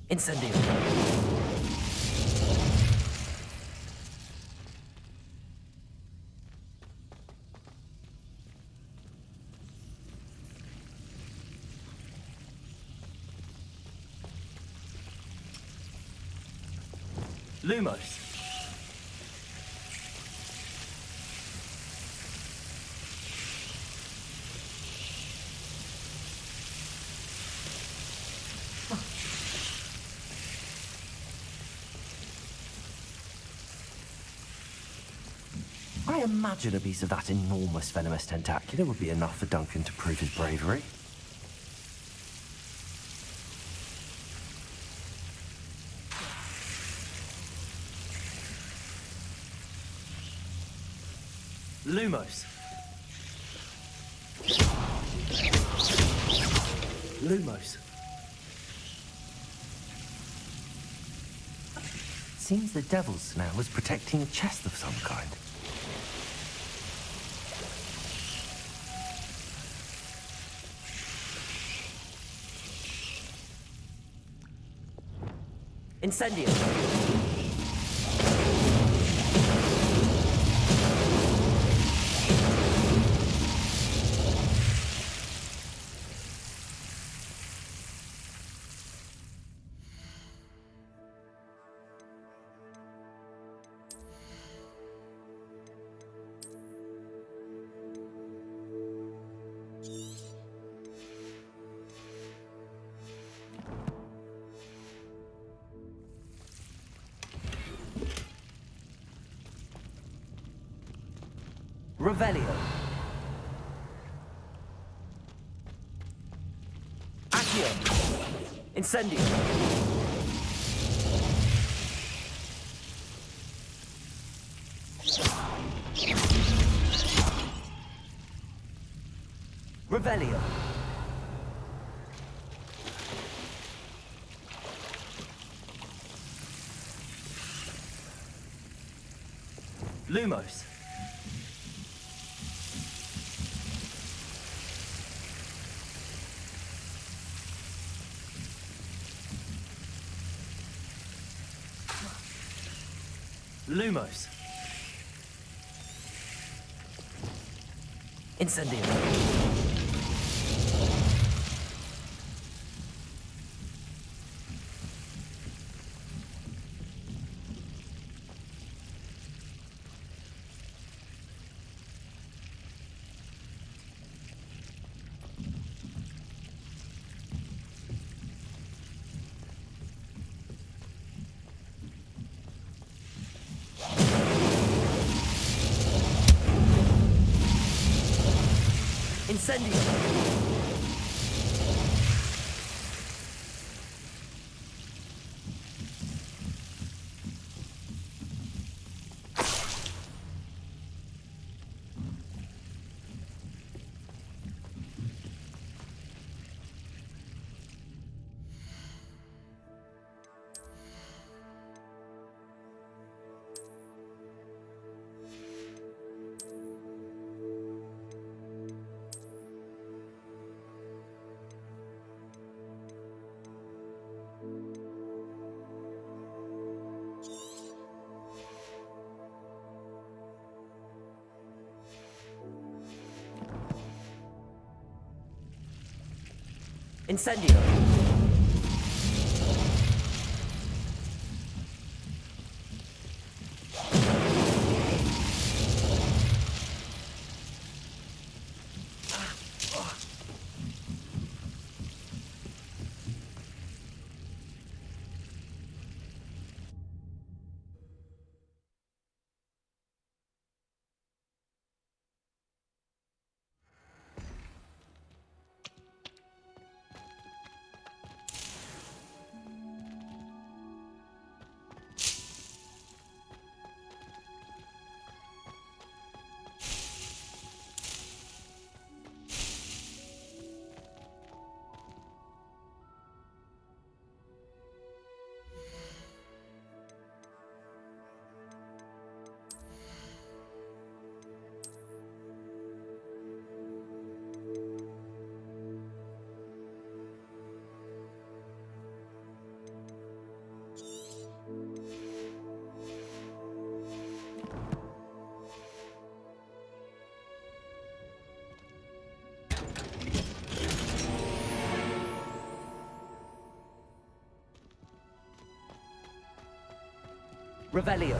Incendio. Lumos. I imagine a piece of that enormous venomous tentacular would be enough for Duncan to prove his bravery. Lumos. Lumos. Seems the devil's snare was protecting a chest of some kind. Incendio. Revelio. Accio. Incendio. Revelio. Lumos. Lumos. Incendio. Incendio. Incendio. Revelio.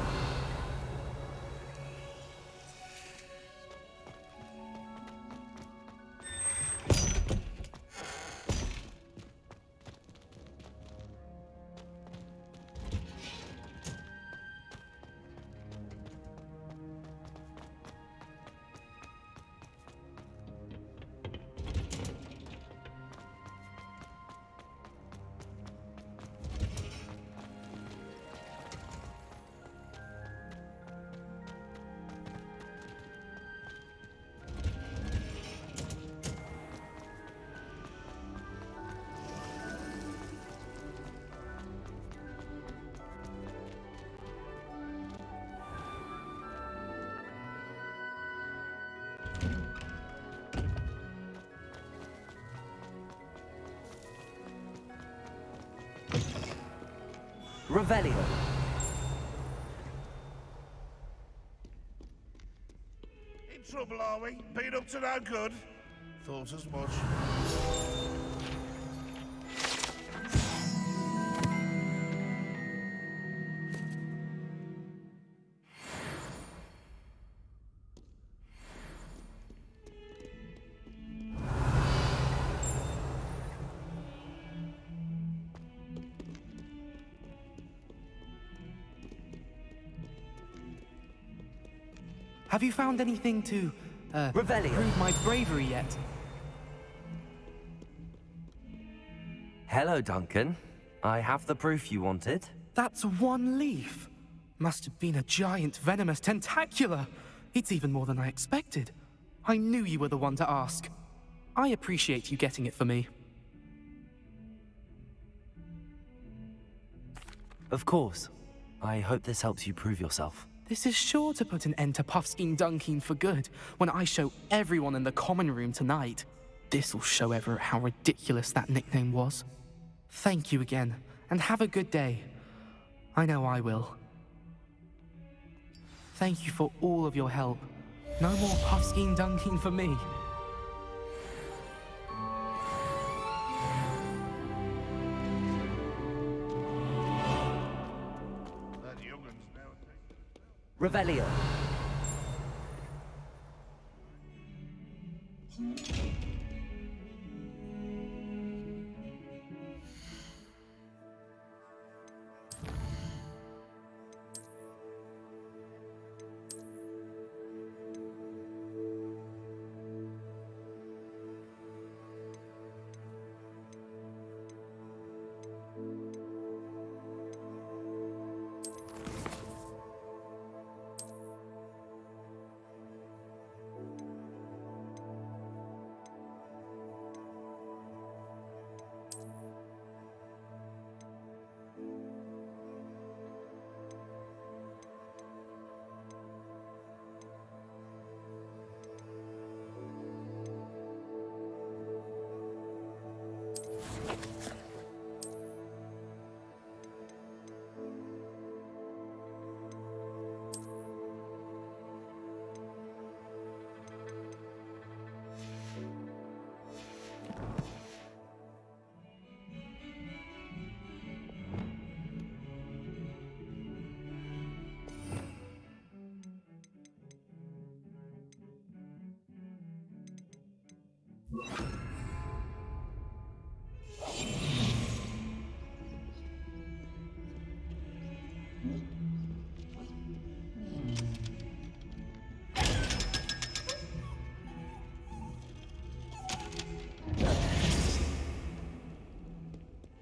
Revelio. In trouble, are we? Been up to no good? Thought as much. Have you found anything to, Revelio. prove my bravery yet? Hello, Duncan. I have the proof you wanted. That's one leaf. Must have been a giant venomous tentacula. It's even more than I expected. I knew you were the one to ask. I appreciate you getting it for me. Of course. I hope this helps you prove yourself. This is sure to put an end to Puffskein Dunkeen for good when I show everyone in the common room tonight. This'll show Everett how ridiculous that nickname was. Thank you again, and have a good day. I know I will. Thank you for all of your help. No more Puffskein Dunkeen for me. That youngun's now Revelio.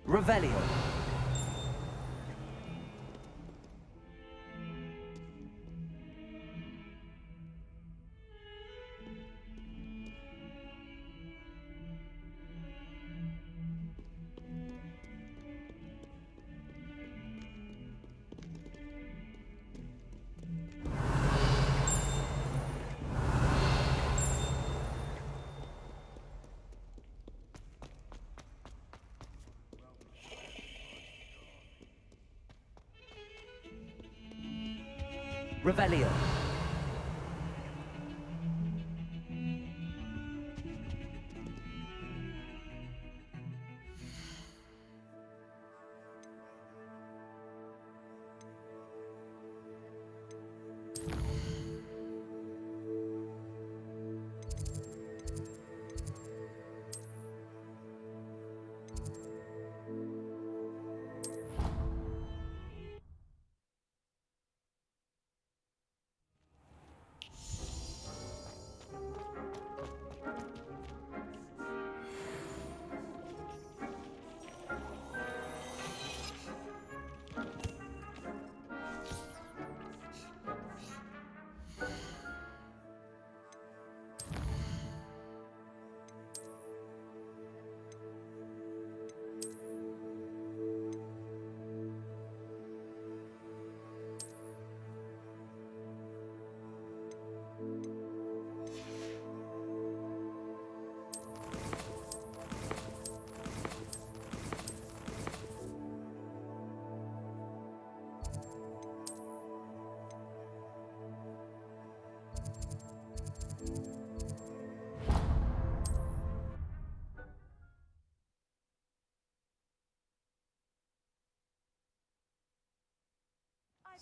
Revelio. Revelio.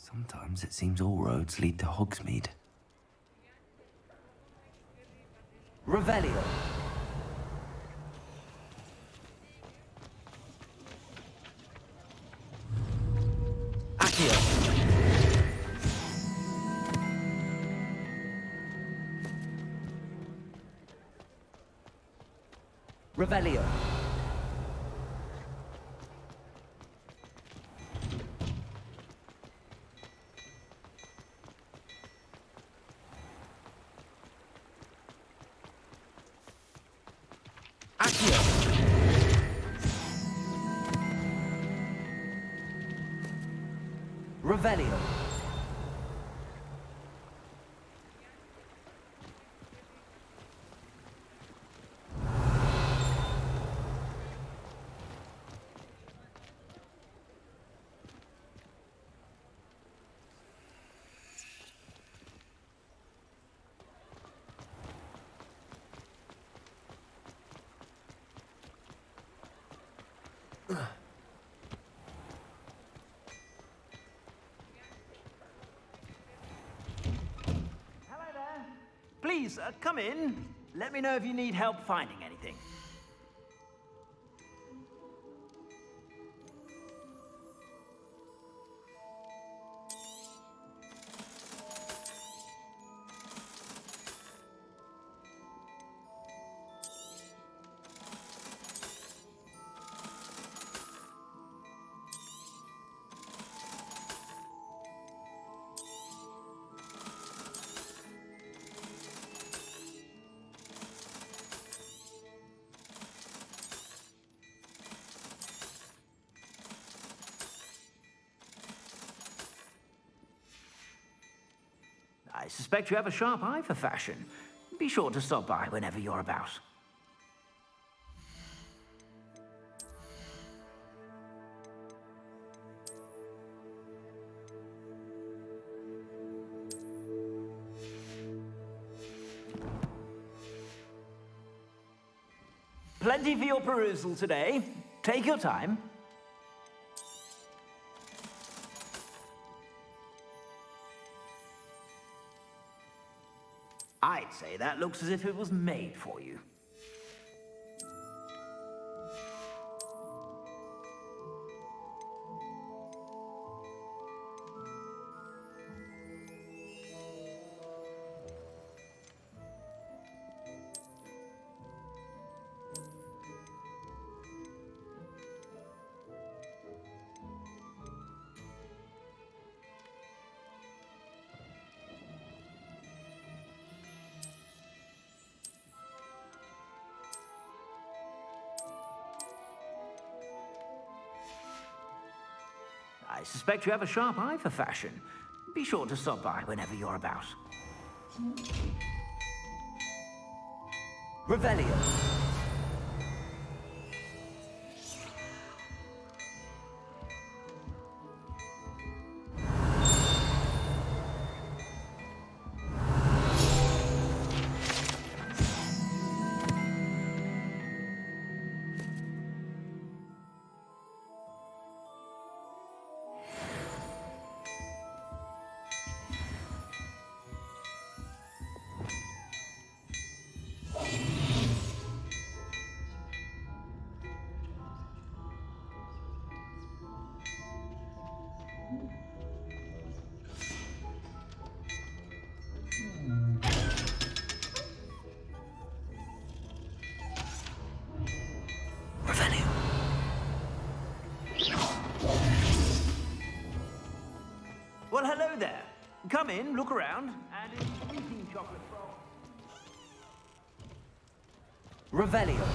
Sometimes it seems all roads lead to Hogsmeade. Revelio. Accio. Revelio. Accio. Revelio. Please, come in. Let me know if you need help finding anything. I suspect you have a sharp eye for fashion. Be sure to stop by whenever you're about. Plenty for your perusal today. Take your time. I'd say that looks as if it was made for you. I suspect you have a sharp eye for fashion. Be sure to stop by whenever you're about. Revelio. Well, hello there. Come in, look around, and enjoy eating chocolate frogs. Revelio.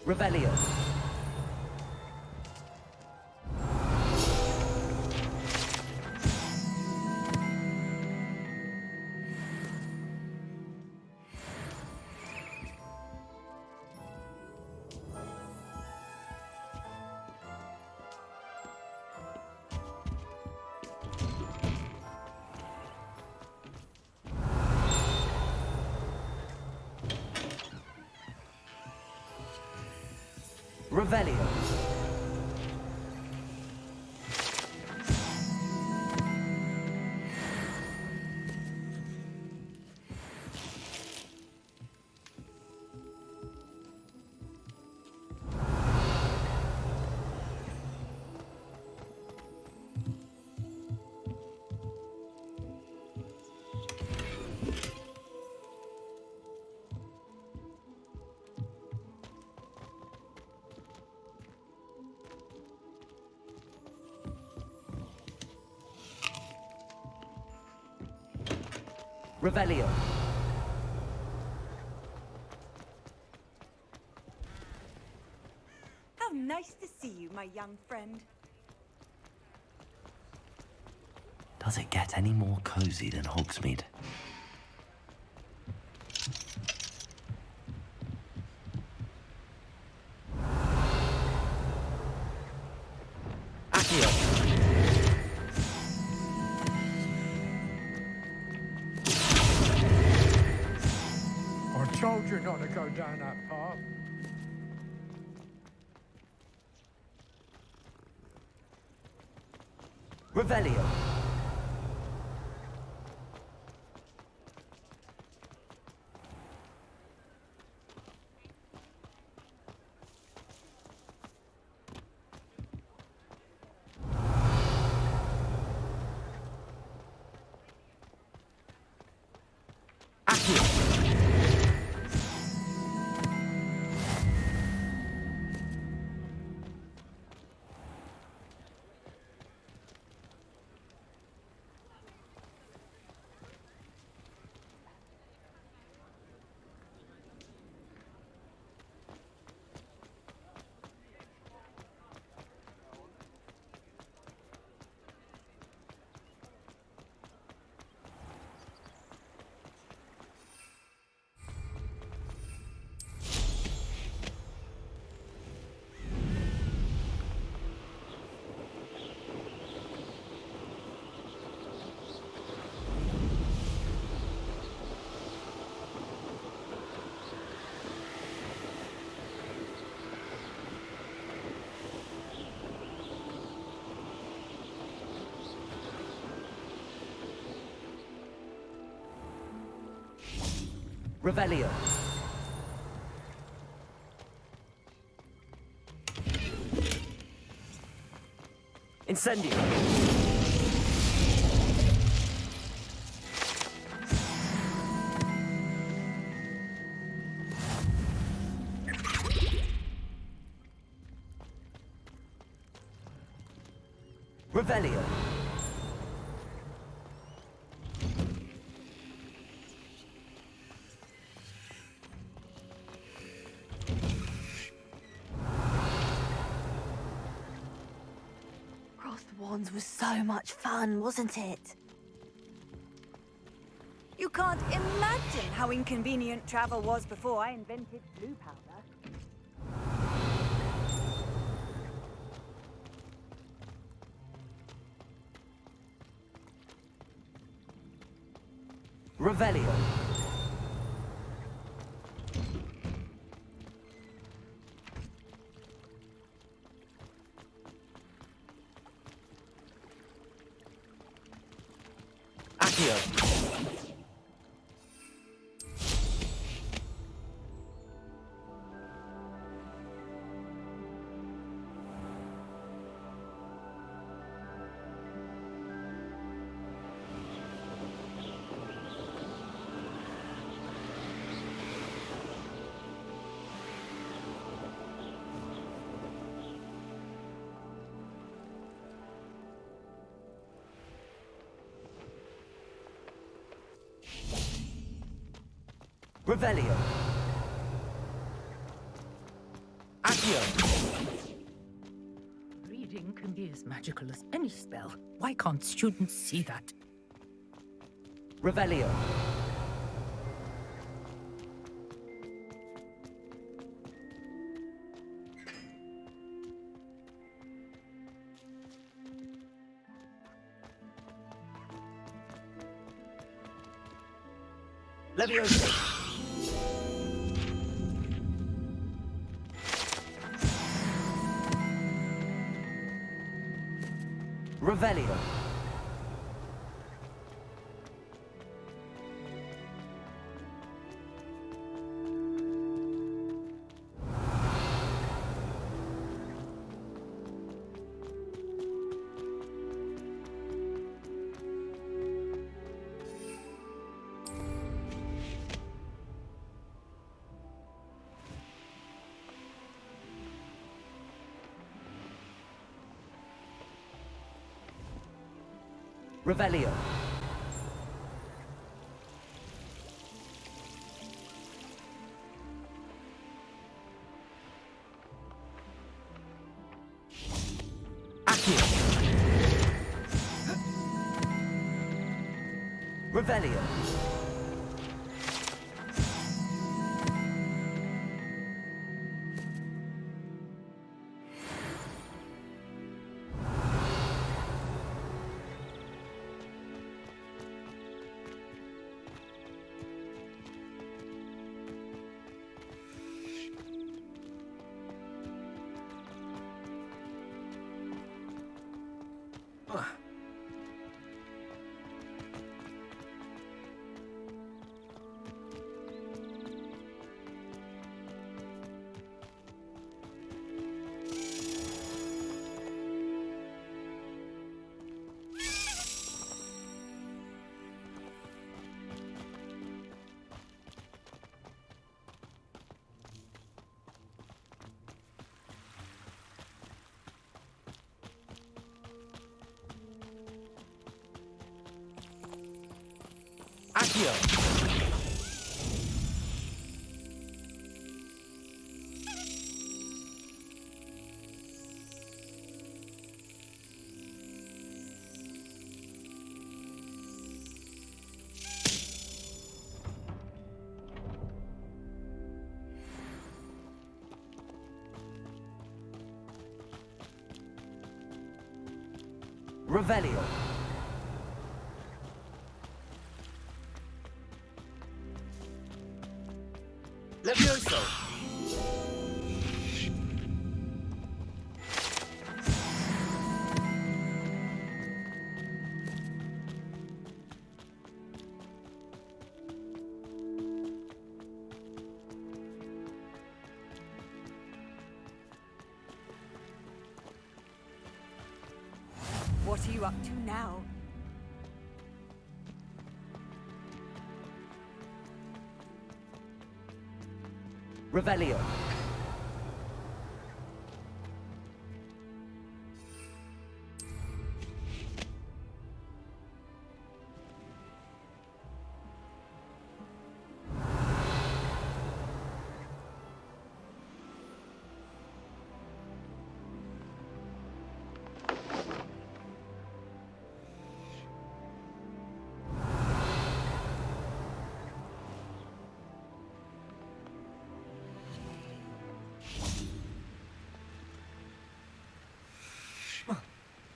Revelio. Revelio. Revelio. How nice to see you, my young friend. Does it get any more cozy than Hogsmeade? I told you not to go down that path. Revelio. Revelio. Incendio. Revelio. Crossed Wands was so much fun, wasn't it? You can't imagine how inconvenient travel was before I invented blue powder. Revelio. Accio. Revelio. Accio. Reading can be as magical as any spell. Why can't students see that? Revelio. Leviosa. Revelio. Revelio. Accio. Revelio. Accio. Revelio. Levioso. What are you up to now? Revelio.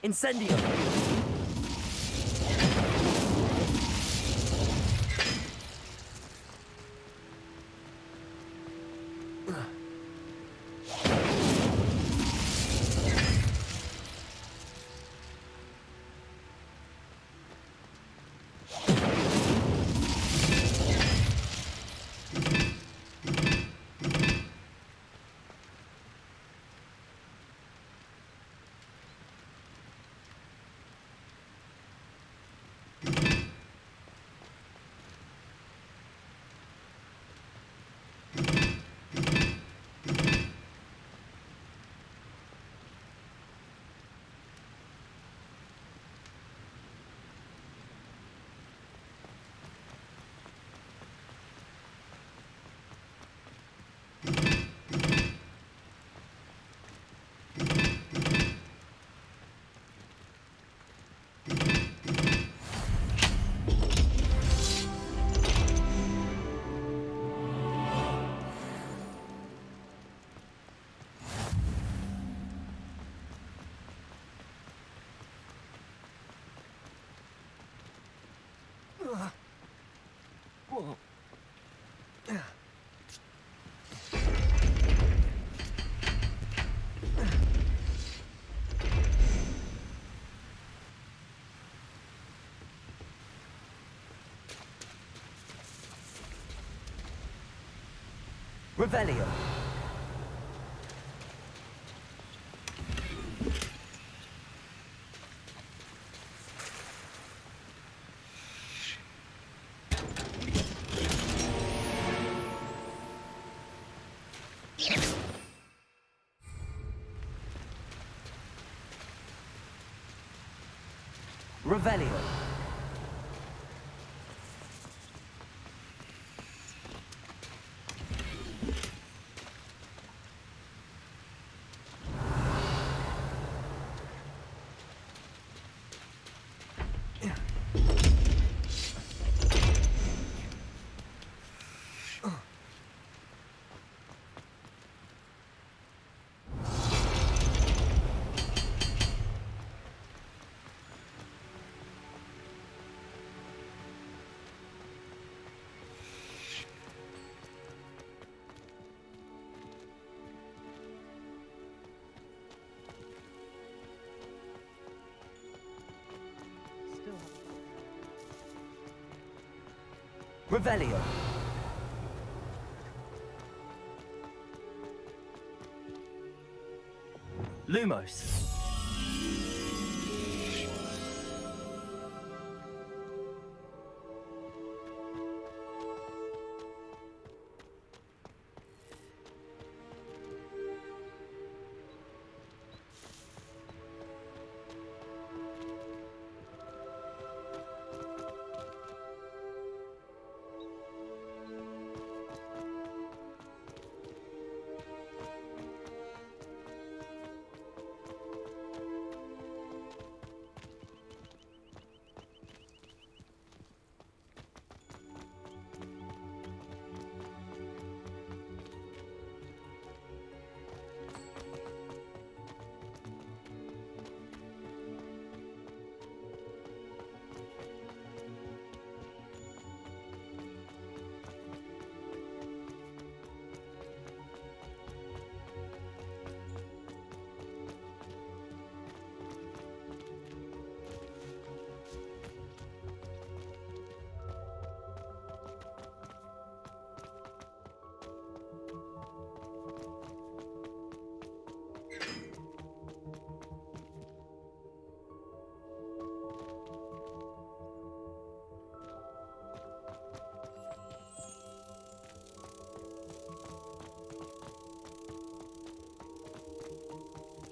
Incendio. Revelio. Revelio. Revelio. Lumos.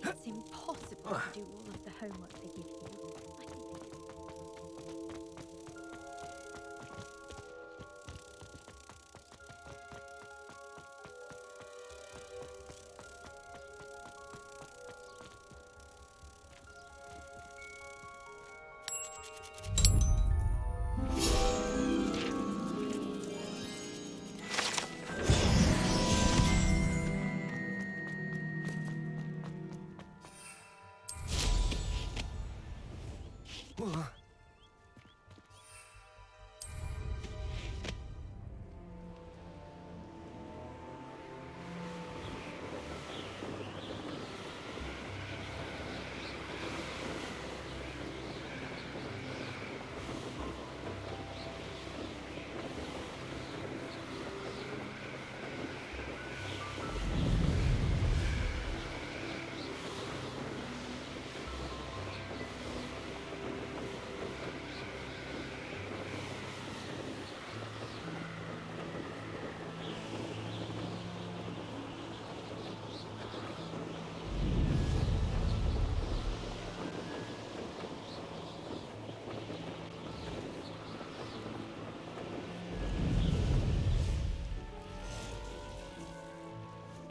It's impossible to do all of the homework they give you.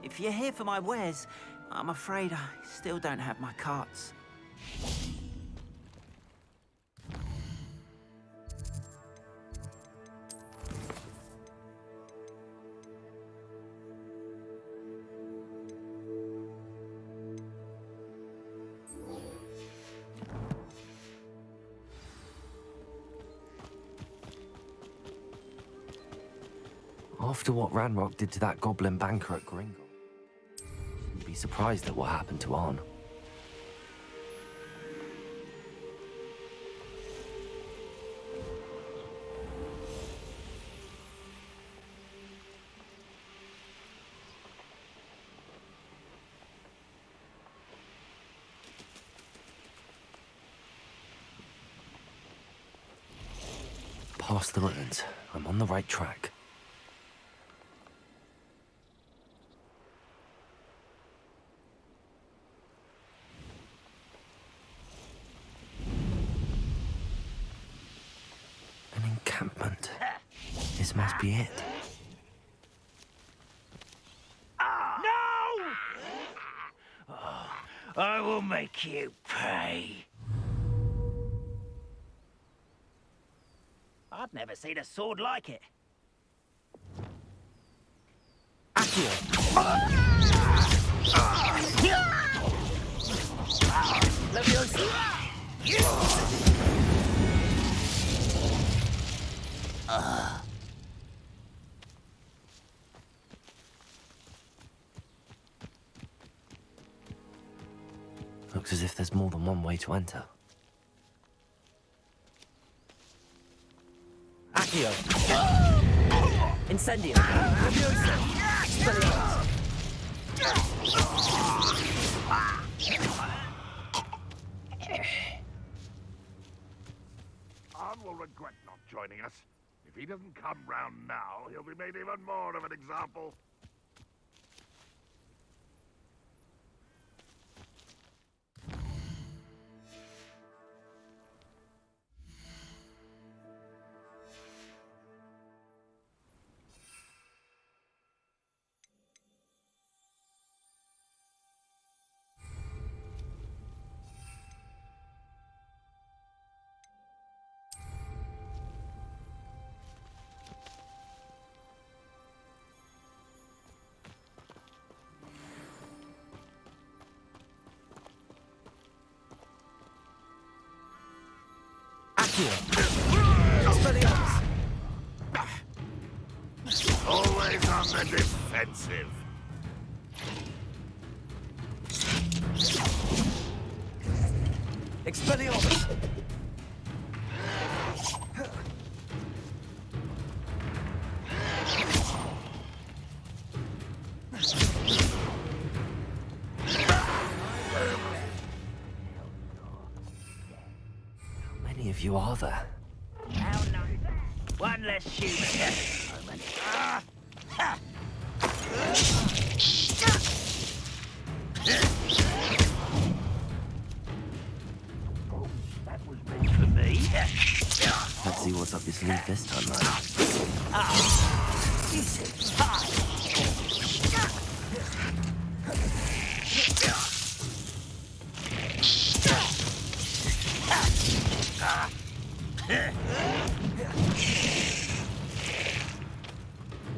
If you're here for my wares, I'm afraid I still don't have my carts. After what Ranrock did to that goblin banker at Gringle, shouldn't be surprised at what happened to Arn. past the ruins. I'm on the right track. An encampment. This must be it. No! Oh, I will make you pay. I've never seen a sword like it. Looks as if there's more than one way to enter. Accio! Incendio! Leviosa! Expelliarmus! Arn will regret not joining us. If he doesn't come round now, he'll be made even more of an example. Always on the defensive. Expelliarmus! How many of you are there? One less human. That was meant for me. Let's see what's up your sleeve this time, lad.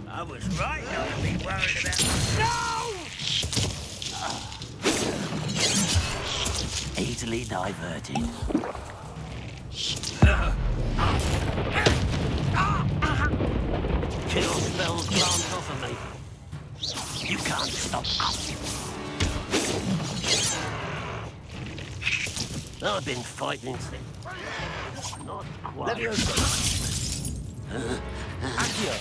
I was right not to be worried about. No! Easily diverted. Kill spells can't offer me. You can't stop us. I've been fighting since. Not quite. Accio!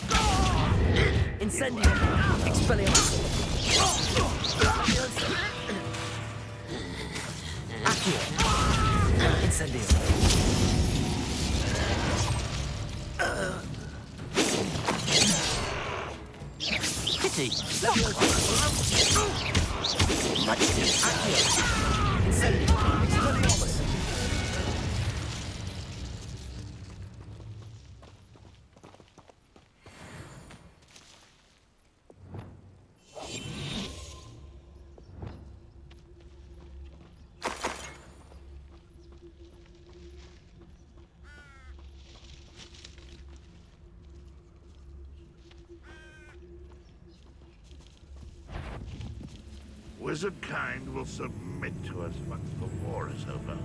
Incendio! Expelliarmus! Accio! Incendio! Pity. Much Accio! Incendio! Expelliarmus! Wizard kind will submit to us once the war is over.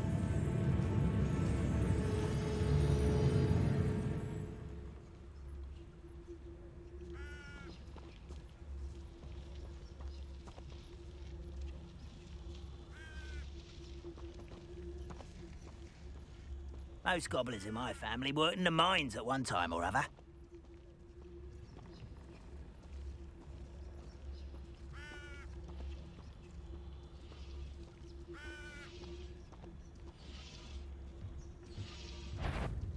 Most goblins in my family worked in the mines at one time or other.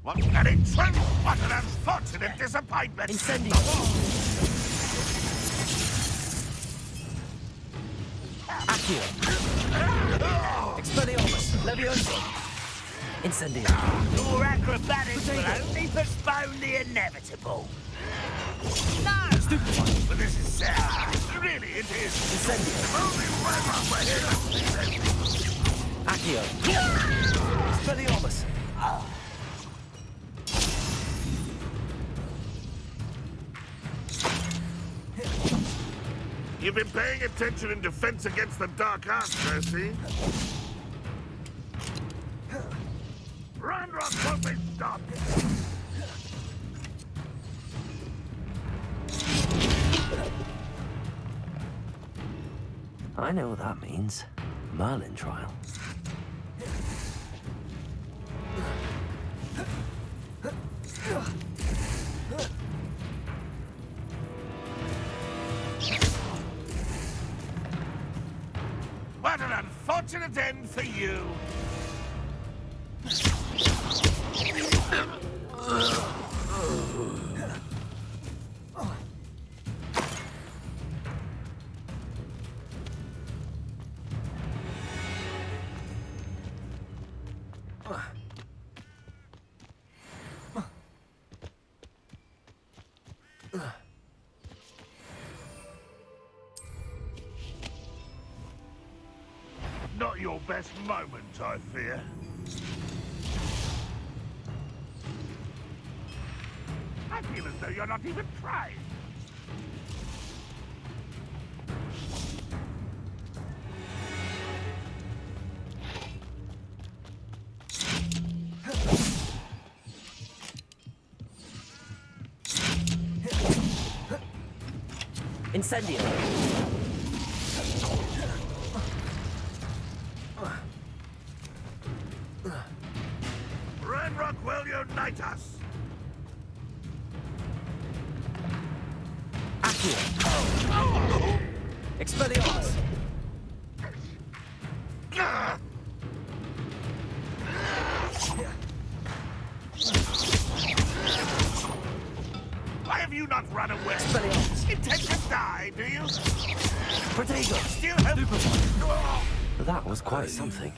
What's that? In truth, what an unfortunate disappointment! Incendio! Accio! Expelliarmus! Levioso! Incendio! Your acrobatics will only postpone the inevitable. No! But this is sad. Really, it is. Incendio! Only one more here. Accio! Expelliarmus! You've been paying attention in defense against the dark arts, Percy. Ranrock won't be stopped. I know what that means. Merlin trial. What an unfortunate end for you. Not your best moment, I fear. I feel as though you're not even trying. Incendio! Ranrock will unite us! Accio! Expelliarmus! Why have you not run away? Expelliarmus! Intend to die, do you? Protego! Still have... That was quite something.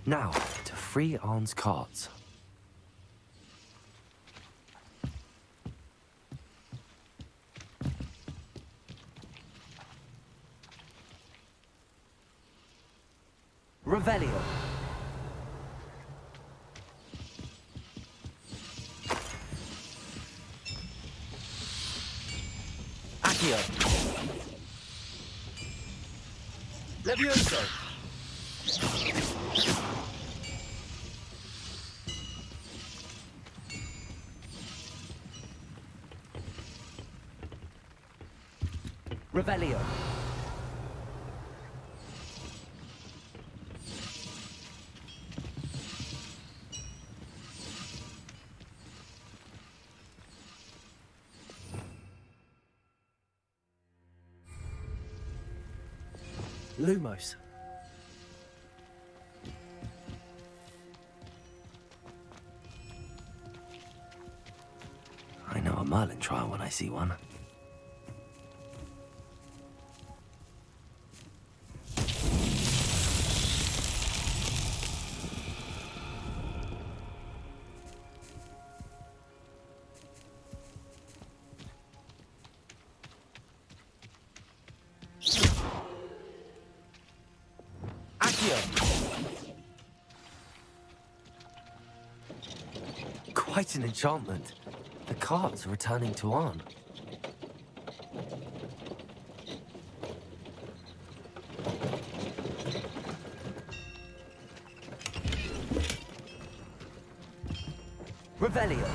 Now, to free Arn's cards. Revelio. Accio. Levioso. Revelio. Lumos. I know a Merlin trial when I see one. Quite an enchantment. The cards are returning to Arn. Revelio.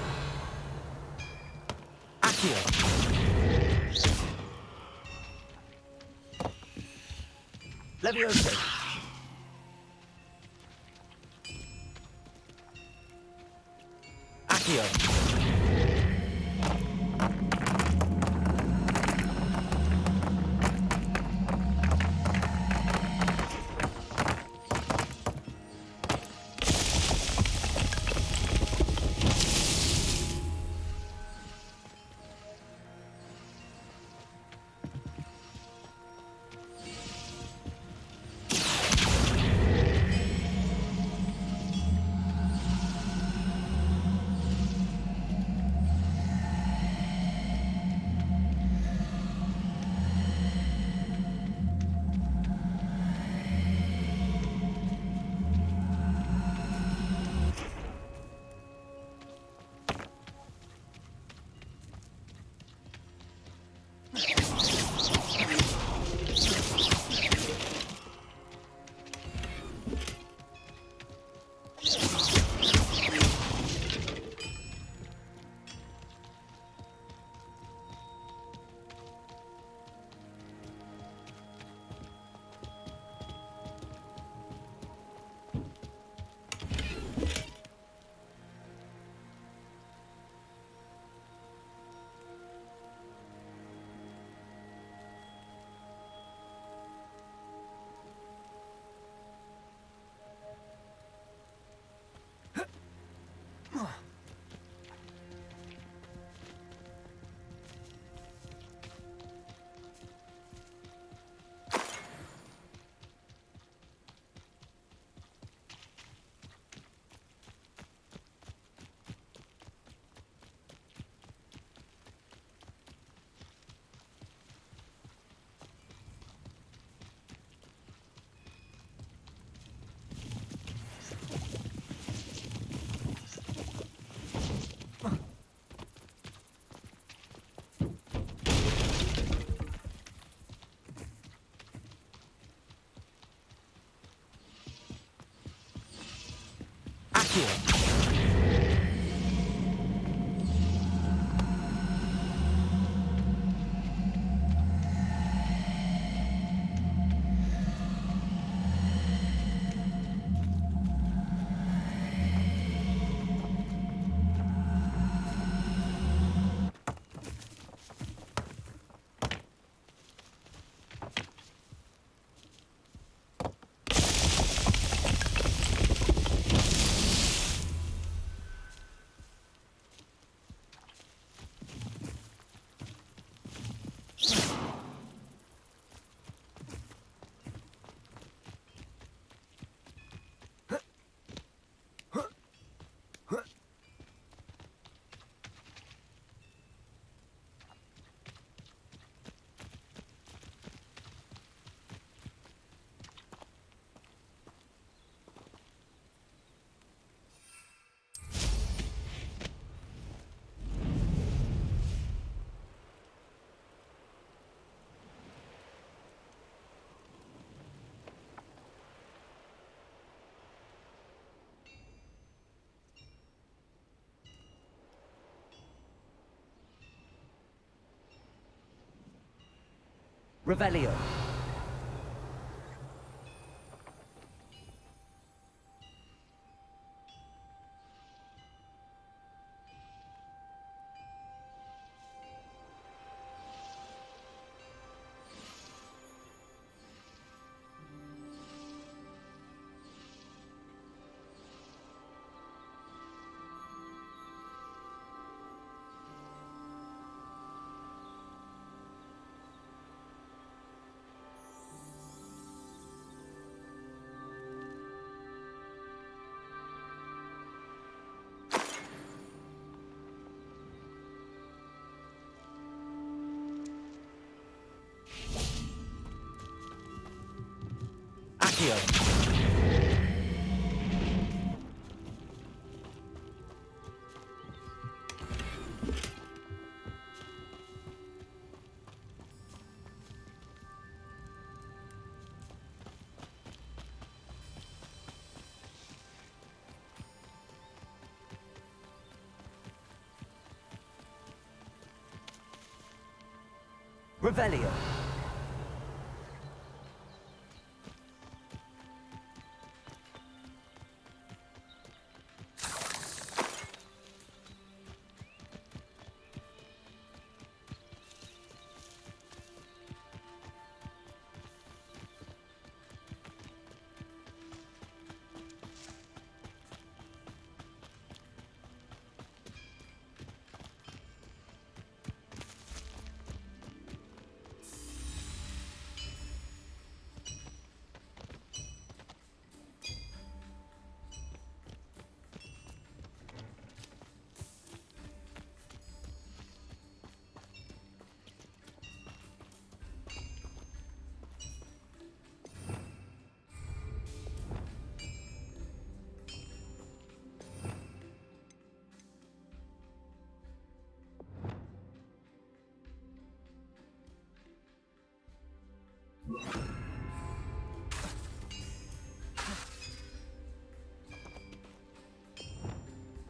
Accio. Levioso. Accio. Accio. Revelio. Accio. Revelio.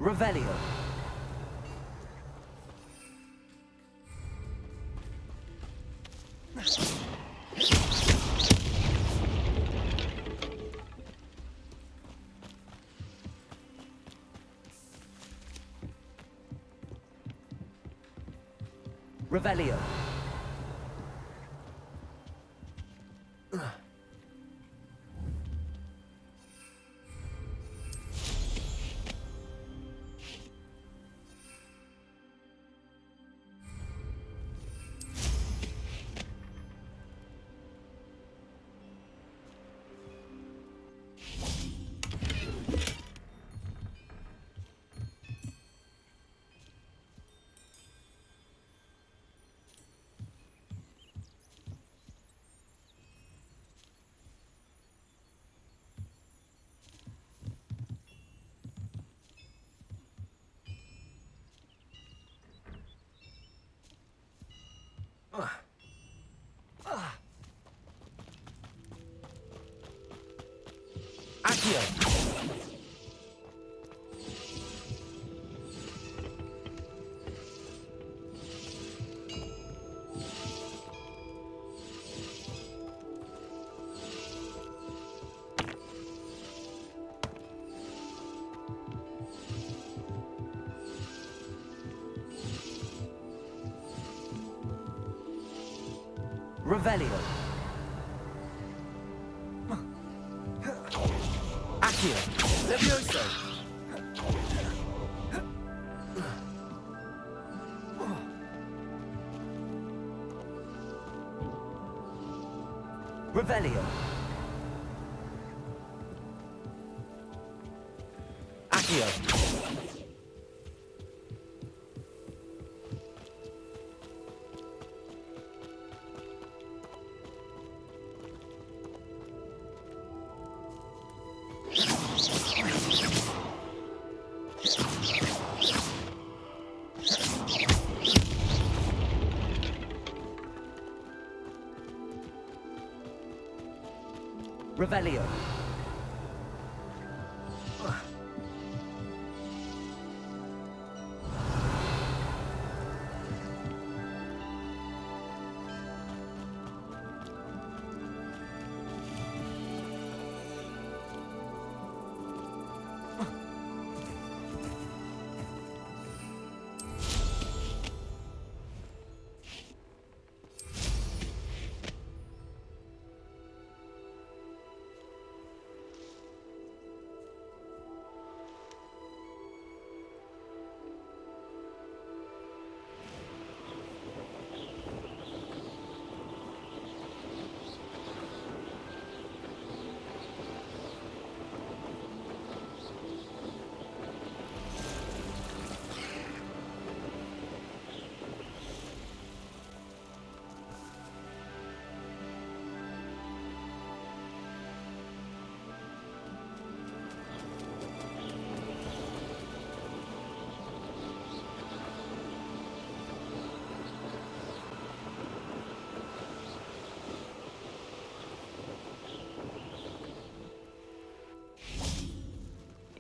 Revelio. Revelio. Accio. Revelio. Accio. Levioso. Revelio. Accio. Revelio.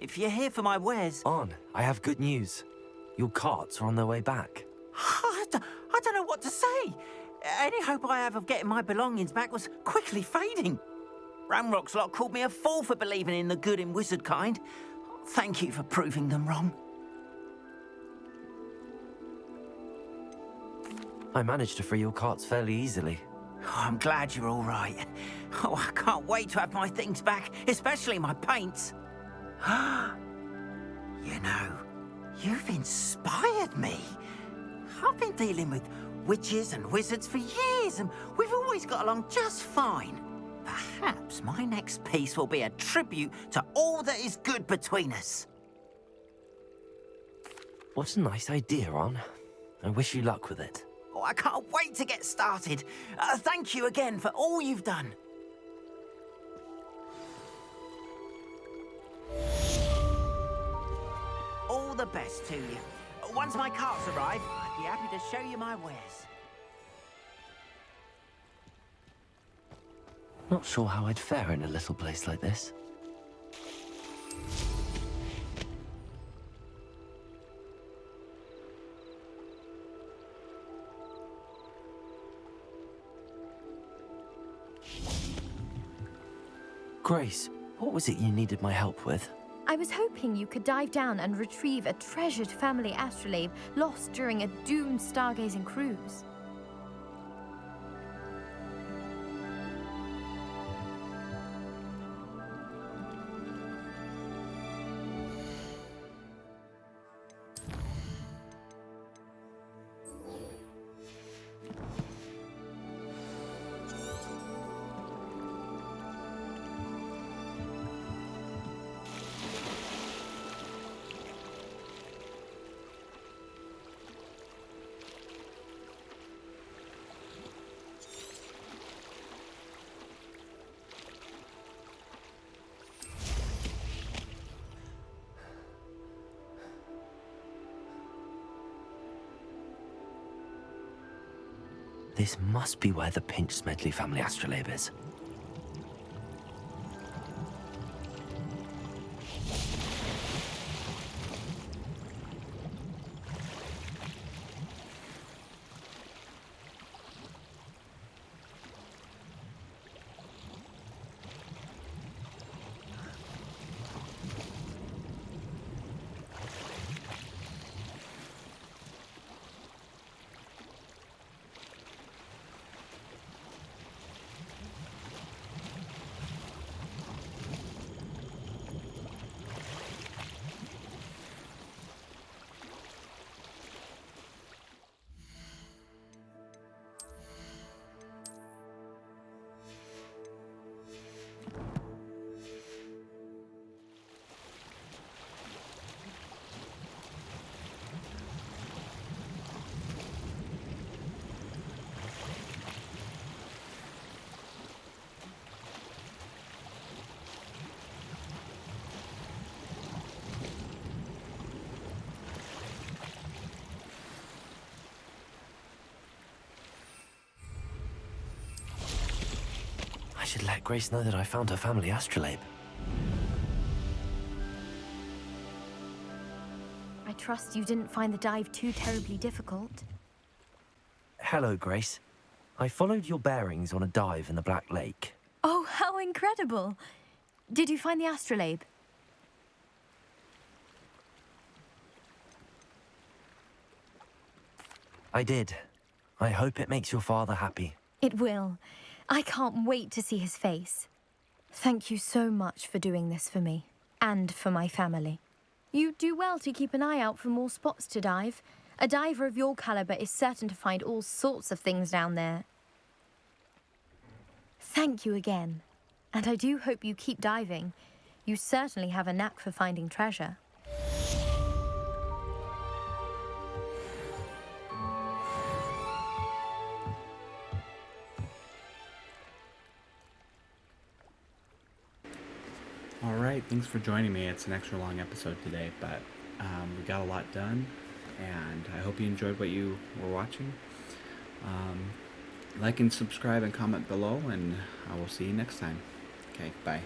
If you're here for my wares... On, I have good news. Your carts are on their way back. I don't know what to say. Any hope I have of getting my belongings back was quickly fading. Ramrock's lot called me a fool for believing in the good in wizard kind. Thank you for proving them wrong. I managed to free your carts fairly easily. Oh, I'm glad you're all right. Oh, I can't wait to have my things back, especially my paints. You know, you've inspired me. I've been dealing with witches and wizards for years, and we've always got along just fine. Perhaps my next piece will be a tribute to all that is good between us. What a nice idea, Ron. I wish you luck with it. Oh, I can't wait to get started. Thank you again for all you've done. All the best to you. Once my carts arrive, I'd be happy to show you my wares. Not sure how I'd fare in a little place like this. Grace, what was it you needed my help with? I was hoping you could dive down and retrieve a treasured family astrolabe lost during a doomed stargazing cruise. This must be where the Pinch Smedley family astrolabe is. should let Grace know that I found her family astrolabe. I trust you didn't find the dive too terribly difficult. Hello, Grace. I followed your bearings on a dive in the Black Lake. Oh, how incredible! Did you find the astrolabe? I did. I hope it makes your father happy. It will. I can't wait to see his face. Thank you so much for doing this for me, and for my family. You do well to keep an eye out for more spots to dive. A diver of your caliber is certain to find all sorts of things down there. Thank you again. And I do hope you keep diving. You certainly have a knack for finding treasure. Alright, thanks for joining me. It's an extra long episode today, but we got a lot done, and I hope you enjoyed what you were watching. Like and subscribe and comment below, and I will see you next time. Okay, bye.